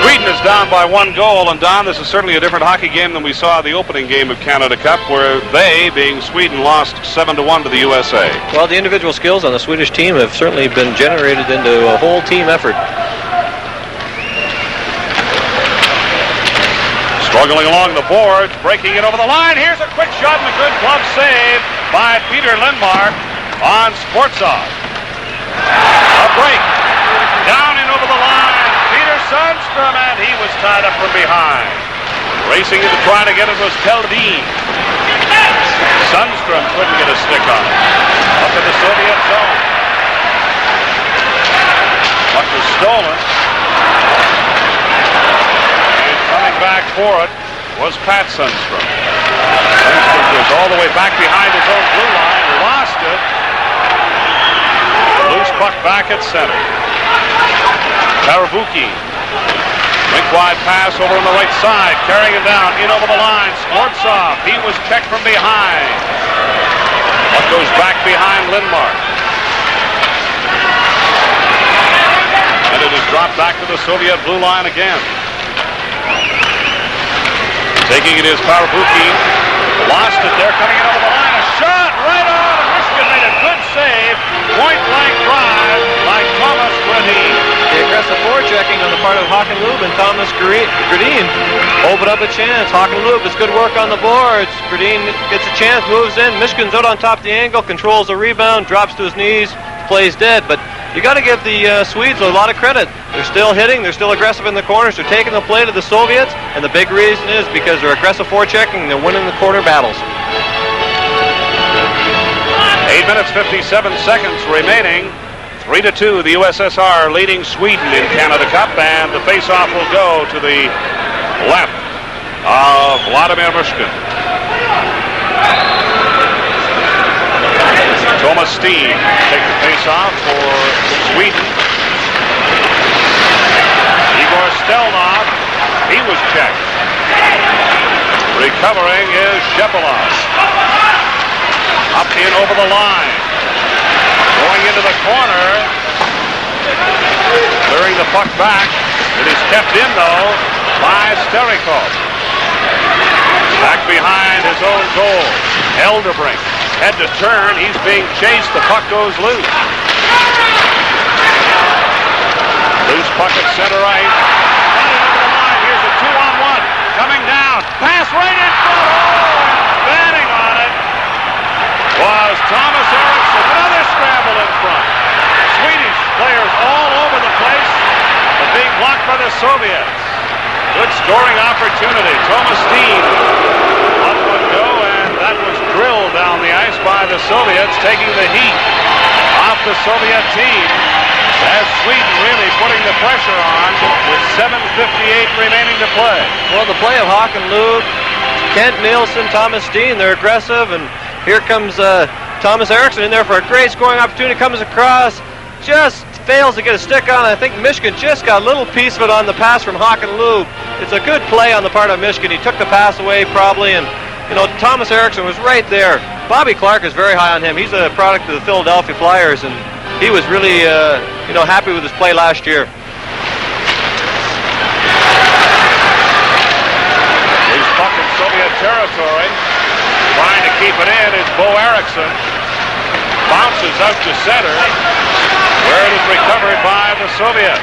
Sweden is down by 1 goal, and Don, this is certainly a different hockey game than we saw the opening game of Canada Cup, where they, being Sweden, lost 7-1 to the USA. Well, the individual skills on the Swedish team have certainly been generated into a whole team effort. Struggling along the boards, breaking it over the line. Here's a quick shot and a good glove save by Peter Lindmark on Sportsov. A break. Down and over the line. Peter Sundstrom, and he was tied up from behind. Racing into trying to get it was Keldin. Sundstrom couldn't get a stick on it. Up in the Soviet zone. Puck was stolen. Coming back for it was Pat Sundstrom. Sundstrom goes all the way back behind his own blue line, lost it. Loose puck back at center. Tarabuki. Rink wide pass over on the right side, carrying it down, in over the line. Sportsov, he was checked from behind. Puck goes back behind Lindmark. And it is dropped back to the Soviet blue line again. Taking it is Parabuki. Lost it there, coming in over the line. A shot right on. Michigan made a good save. Point blank drive by Thomas Gradin. The aggressive forechecking on the part of Hakanlub and Thomas Gradin opened up a chance. Hakanlub is good work on the boards. Gradin gets a chance, moves in. Michigan's out on top of the angle, controls the rebound, drops to his knees, plays dead. But you got to give the Swedes a lot of credit. They're still hitting, they're still aggressive in the corners, they're taking the play to the Soviets, and the big reason is because they're aggressive forechecking and they're winning the corner battles. 8 minutes, 57 seconds remaining. 3-2, the USSR leading Sweden in Canada Cup, and the face-off will go to the left of Vladimir Mushkin. Thomas Steen takes the face-off for Sweden. Igor Stelnov, he was checked. Recovering is Shepelov. Up in over the line. Going into the corner. Clearing the puck back. It is kept in, though, by Sterikov. Back behind his own goal. Elderbrink. Head to turn. He's being chased. The puck goes loose. Loose puck at center ice. Running over the line. Here's a 2-on-1. Coming down. Pass right in front. Oh, standing on it was Thomas Eriksson. Another scramble in front. Swedish players all over the place, but being blocked by the Soviets. Good scoring opportunity. Thomas Steen let one go, and that was drilled down the ice by the Soviets, taking the heat off the Soviet team. As Sweden really putting the pressure on with 7:58 remaining to play. Well, the play of Hakanlub, Kent Nielsen, Thomas Steen, they're aggressive, and here comes Thomas Eriksson in there for a great scoring opportunity. Comes across, just fails to get a stick on it. I think Michigan just got a little piece of it on the pass from Hakanlub. It's a good play on the part of Michigan. He took the pass away probably, and Thomas Eriksson was right there. Bobby Clark is very high on him. He's a product of the Philadelphia Flyers, and he was really happy with his play last year. Loose puck in Soviet territory. Trying to keep it in is Bo Eriksson. Bounces out to center, where it is recovered by the Soviets.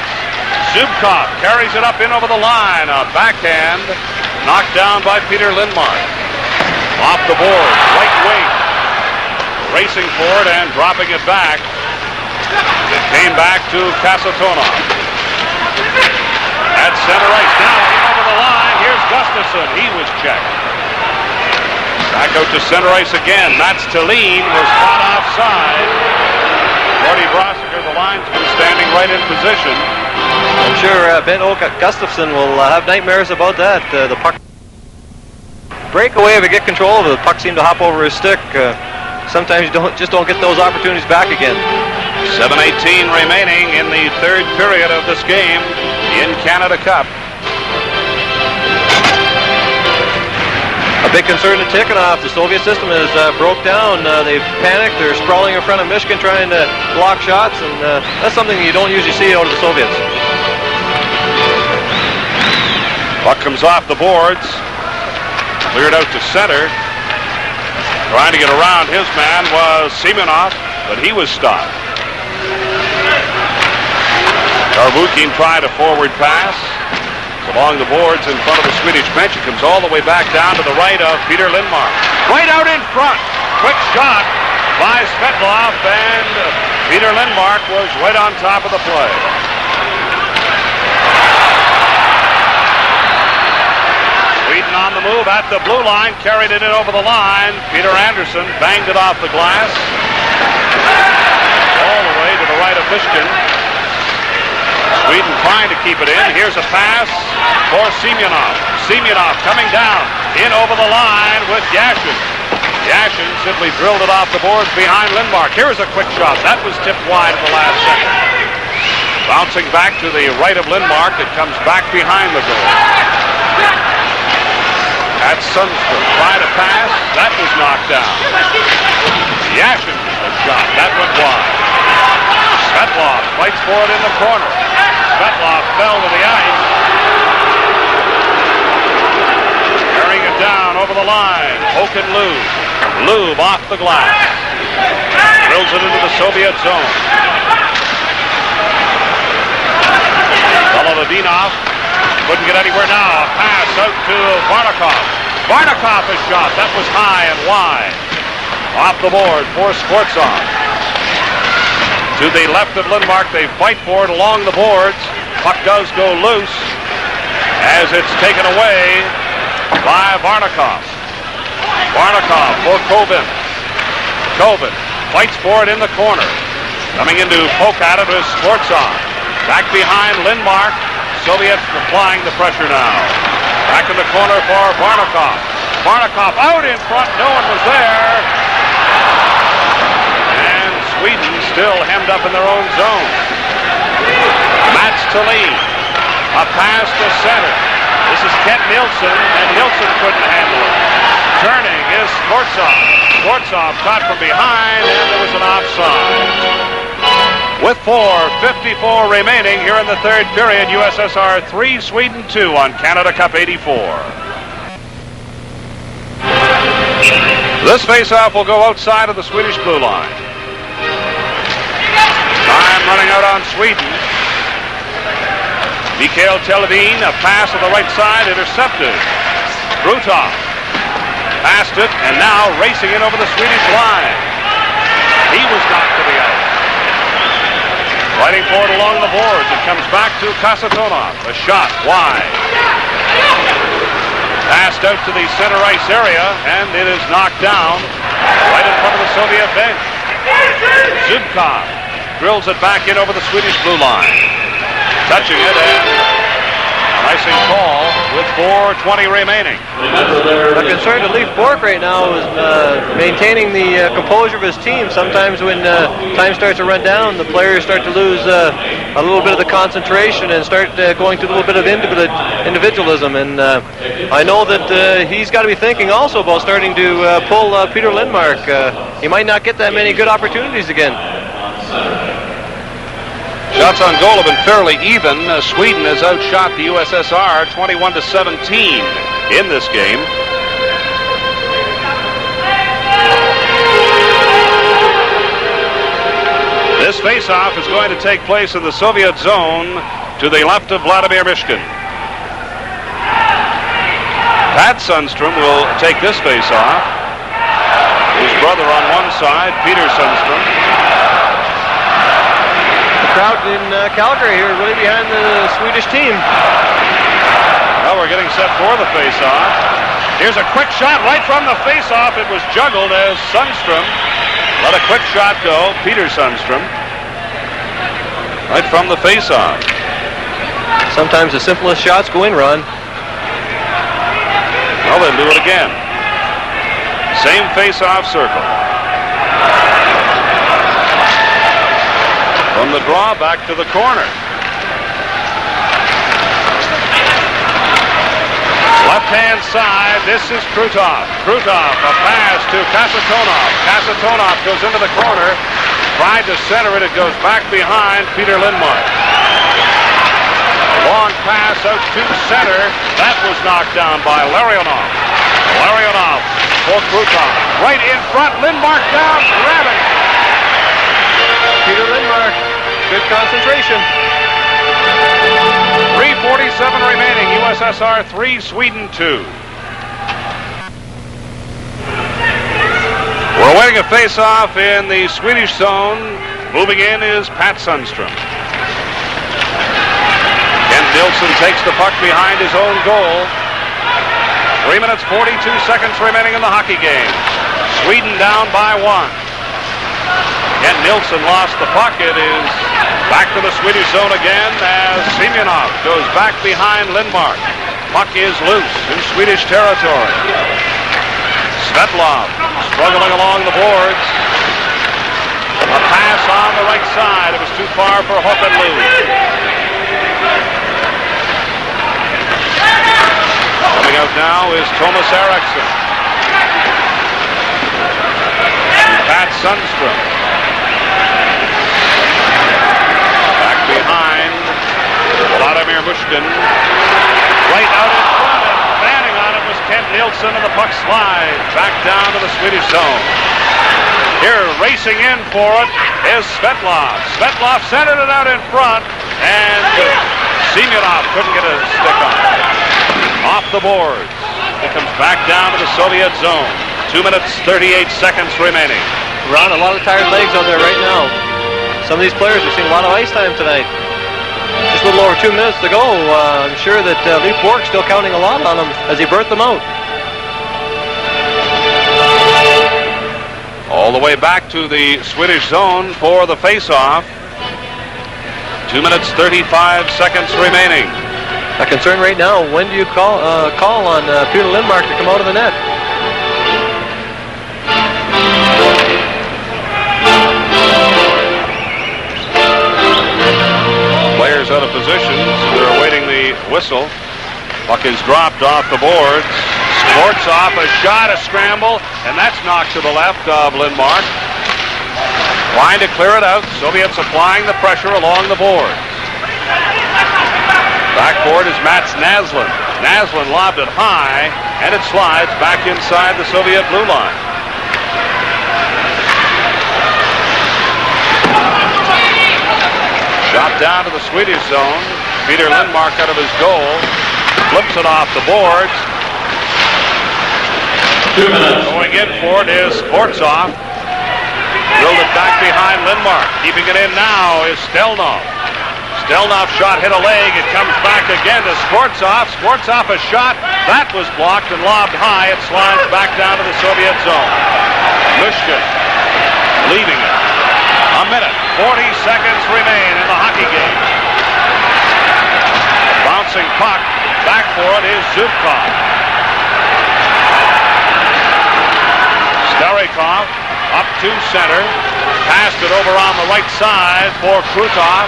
Zubkov carries it up in over the line. A backhand knocked down by Peter Lindmark. Off the board, right wing. Racing for it and dropping it back. It came back to Kasatonov. At center ice, now in over the line. Here's Gustafsson. He was checked. Back out to center ice again. Mats Thelin was caught offside. Gordy Brossiger, the linesman, standing right in position. I'm sure Ben Gustafsson will have nightmares about that. The puck breakaway, if he get control of it, the puck seemed to hop over his stick. sometimes you don't get those opportunities back again. 7:18 remaining in the third period of this game in Canada Cup. A big concern to Tikhonov. The Soviet system is broke down. They've panicked. They're sprawling in front of Michigan trying to block shots, and that's something you don't usually see out of the Soviets. Puck comes off the boards. Cleared out to center. Trying to get around his man was Semyonov, but he was stopped. Darvukin tried a forward pass along the boards in front of the Swedish bench. It comes all the way back down to the right of Peter Lindmark. Right out in front. Quick shot by Svetlov, and Peter Lindmark was right on top of the play. Sweden on the move at the blue line, carried it in over the line. Peter Anderson banged it off the glass. All the way to the right of Fishkin. Sweden trying to keep it in. Here's a pass for Semyonov. Semyonov coming down in over the line with Yashin. Yashin simply drilled it off the boards behind Lindmark. Here's a quick shot. That was tipped wide at the last second. Bouncing back to the right of Lindmark. It comes back behind the goal. At Sundstrom. Tried a pass. That was knocked down. Yashin a shot. That went wide. Svetlov fights for it in the corner. Svetlov fell to the ice. Carrying it down over the line. Hoken Lube. Lube off the glass. Drills it into the Soviet zone. Volodinov couldn't get anywhere now. A pass out to Varnakov. Varnakov is shot. That was high and wide. Off the board for Skvortsov. To the left of Lindmark, they fight for it along the boards. Puck does go loose as it's taken away by Varnakov. Varnakov for Kovin. Kovin fights for it in the corner. Coming in to poke at it is Skvortsov. Back behind Lindmark. Soviets applying the pressure now. Back in the corner for Varnakov. Varnakov out in front. No one was there. Sweden still hemmed up in their own zone. Mats to lead. A pass to center. This is Kent Nilsson, and Nilsson couldn't handle it. Turning is Skvortsov. Skvortsov caught from behind, and there was an offside. With 4:54 remaining here in the third period, USSR 3, Sweden 2 on Canada Cup 84. This faceoff will go outside of the Swedish blue line. Time running out on Sweden. Mikhail Televin, a pass on the right side, intercepted. Brutov passed it, and now racing in over the Swedish line. He was knocked to the ice. Fighting for it along the boards. It comes back to Kasatonov. A shot wide. Passed out to the center ice area, and it is knocked down right in front of the Soviet bench. Zubkov drills it back in over the Swedish blue line. Touching it, and an icing call with 4:20 remaining. The concern to Leif Bourque right now is maintaining the composure of his team. Sometimes when time starts to run down, the players start to lose a little bit of the concentration and start going to a little bit of individualism. And I know that he's got to be thinking also about starting to pull Peter Lindmark. He might not get that many good opportunities again. Shots on goal have been fairly even. Sweden has outshot the USSR 21-17 in this game. This faceoff is going to take place in the Soviet zone to the left of Vladimir Mishkin. Pat Sundstrom will take this faceoff. His brother on one side, Peter Sundstrom. Crowd in Calgary here really behind the Swedish team. Well, we're getting set for the face-off. Here's a quick shot right from the face-off. It was juggled as Sundstrom let a quick shot go. Peter Sundstrom right from the face-off. Sometimes the simplest shots go in, Ron. Well, then do it again. Same face-off circle. From the draw, back to the corner. Left-hand side, this is Krutov. Krutov, a pass to Kasatonov. Kasatonov goes into the corner. Tried to center it. It goes back behind Peter Lindmark. Long pass out to center. That was knocked down by Larionov. Larionov for Krutov. Right in front. Lindmark down. Grab it. Peter Lindmark, good concentration. 3:47 remaining. USSR 3, Sweden 2. We're awaiting a face-off in the Swedish zone. Moving in is Pat Sundstrom. Kent Nilsson takes the puck behind his own goal. 3 minutes, 42 seconds remaining in the hockey game. Sweden down by 1. Kent Nilsson lost the puck. It is back to the Swedish zone again as Semyonov goes back behind Lindmark. Puck is loose in Swedish territory. Svetlov struggling along the boards. A pass on the right side. It was too far for Hohenlu. Coming out now is Thomas Eriksson. Pat Sundstrom. Back behind Vladimir Mushkin. Right out in front, and batting on it was Kent Nilsson, and the puck slides back down to the Swedish zone. Here, racing in for it is Svetlov. Svetlov centered it out in front, and Semyonov couldn't get a stick on it. Off the boards. It comes back down to the Soviet zone. 2 minutes, 38 seconds remaining. Ron, a lot of tired legs out there right now. Some of these players are seeing a lot of ice time tonight. Just a little over 2 minutes to go. I'm sure that Lee Bork's still counting a lot on them as he burnt them out. All the way back to the Swedish zone for the face-off. 2 minutes, 35 seconds remaining. A concern right now, when do you call on Peter Lindmark to come out of the net? Players out of positions. They're awaiting the whistle. Puck is dropped off the boards. Sports off a shot, a scramble, and that's knocked to the left of Lindmark. Trying to clear it out. Soviets applying the pressure along the boards. Backboard is Mats Naslund. Naslund lobbed it high, and it slides back inside the Soviet blue line. Shot down to the Swedish zone. Peter Lindmark out of his goal. Flips it off the boards. 2 minutes. Going in for it is Sportsov. Drilled it back behind Lindmark. Keeping it in now is Stelnov. Stelnov shot hit a leg. It comes back again to Sportsov. Sportsov a shot. That was blocked and lobbed high. It slides back down to the Soviet zone. Mushkin leaving it. A minute, 40 seconds remain in the hockey game. Bouncing puck. Back for it is Zubkov. Starikov up to center. Passed it over on the right side for Krutov.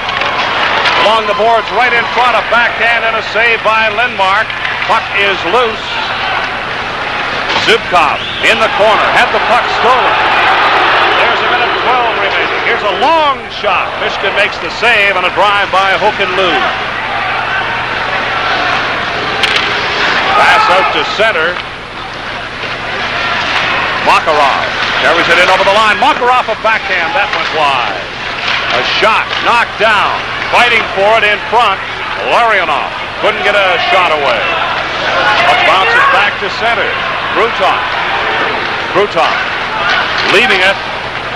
Along the boards right in front, a backhand and a save by Lindmark. Puck is loose. Zubkov in the corner, had the puck stolen. There's a minute 12 remaining. Here's a long shot. Michigan makes the save on a drive by Hohenlu. Pass out to center. Makarov carries it in over the line. Makarov a backhand, that went wide. A shot knocked down. Fighting for it in front. Larionov couldn't get a shot away. Puck bounces back to center. Krutov. Krutov leaving it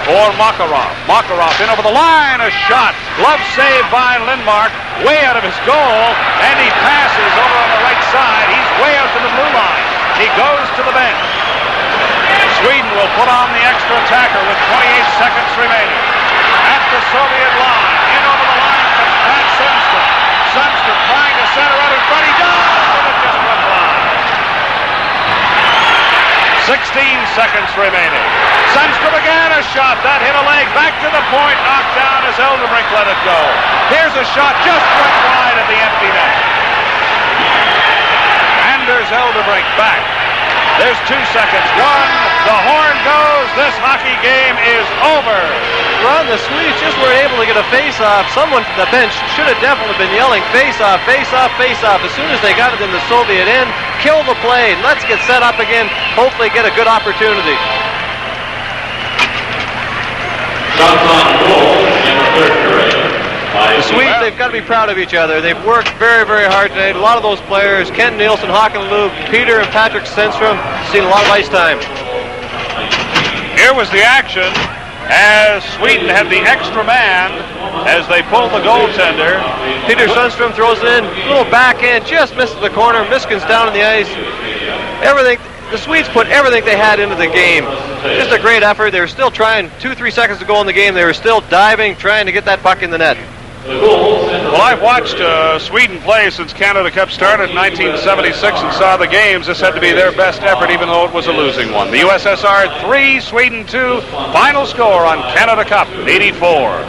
for Makarov. Makarov in over the line. A shot. Glove save by Lindmark. Way out of his goal. And he passes over on the right side. He's way out to the blue line. He goes to the bench. Sweden will put on the extra attacker with 28 seconds remaining. At the Soviet line. In over the line comes Pat Sundstrom. Sundstrom trying to center out in front. He does, but it just went wide. 16 seconds remaining. Sundstrom again, a shot. That hit a leg. Back to the point. Knocked down as Elderbrink let it go. Here's a shot. Just went wide of the empty net. Anders Elderbrink back. There's 2 seconds. 1. The horn goes. This hockey game is over. Ron, the Swedes just weren't able to get a face-off. Someone from the bench should have definitely been yelling face-off, face-off, face-off. As soon as they got it in the Soviet end, kill the play. Let's get set up again. Hopefully get a good opportunity. Shots on goal in the third period. The Swedes, they've got to be proud of each other. They've worked very, very hard tonight. A lot of those players, Ken Nielsen, Håkan Loob, Peter and Patrick Sundstrom, seen a lot of ice time. Here was the action as Sweden had the extra man as they pulled the goaltender. Peter Sundstrom throws it in, little backhand, just misses the corner. Miskin's down on the ice. Everything. The Swedes put everything they had into the game. Just a great effort. They were still trying. 2-3 seconds to go in the game. They were still diving, trying to get that puck in the net. Well, I've watched Sweden play since Canada Cup started in 1976 and saw the games. This had to be their best effort, even though it was a losing one. The USSR 3, Sweden 2. Final score on Canada Cup, 84.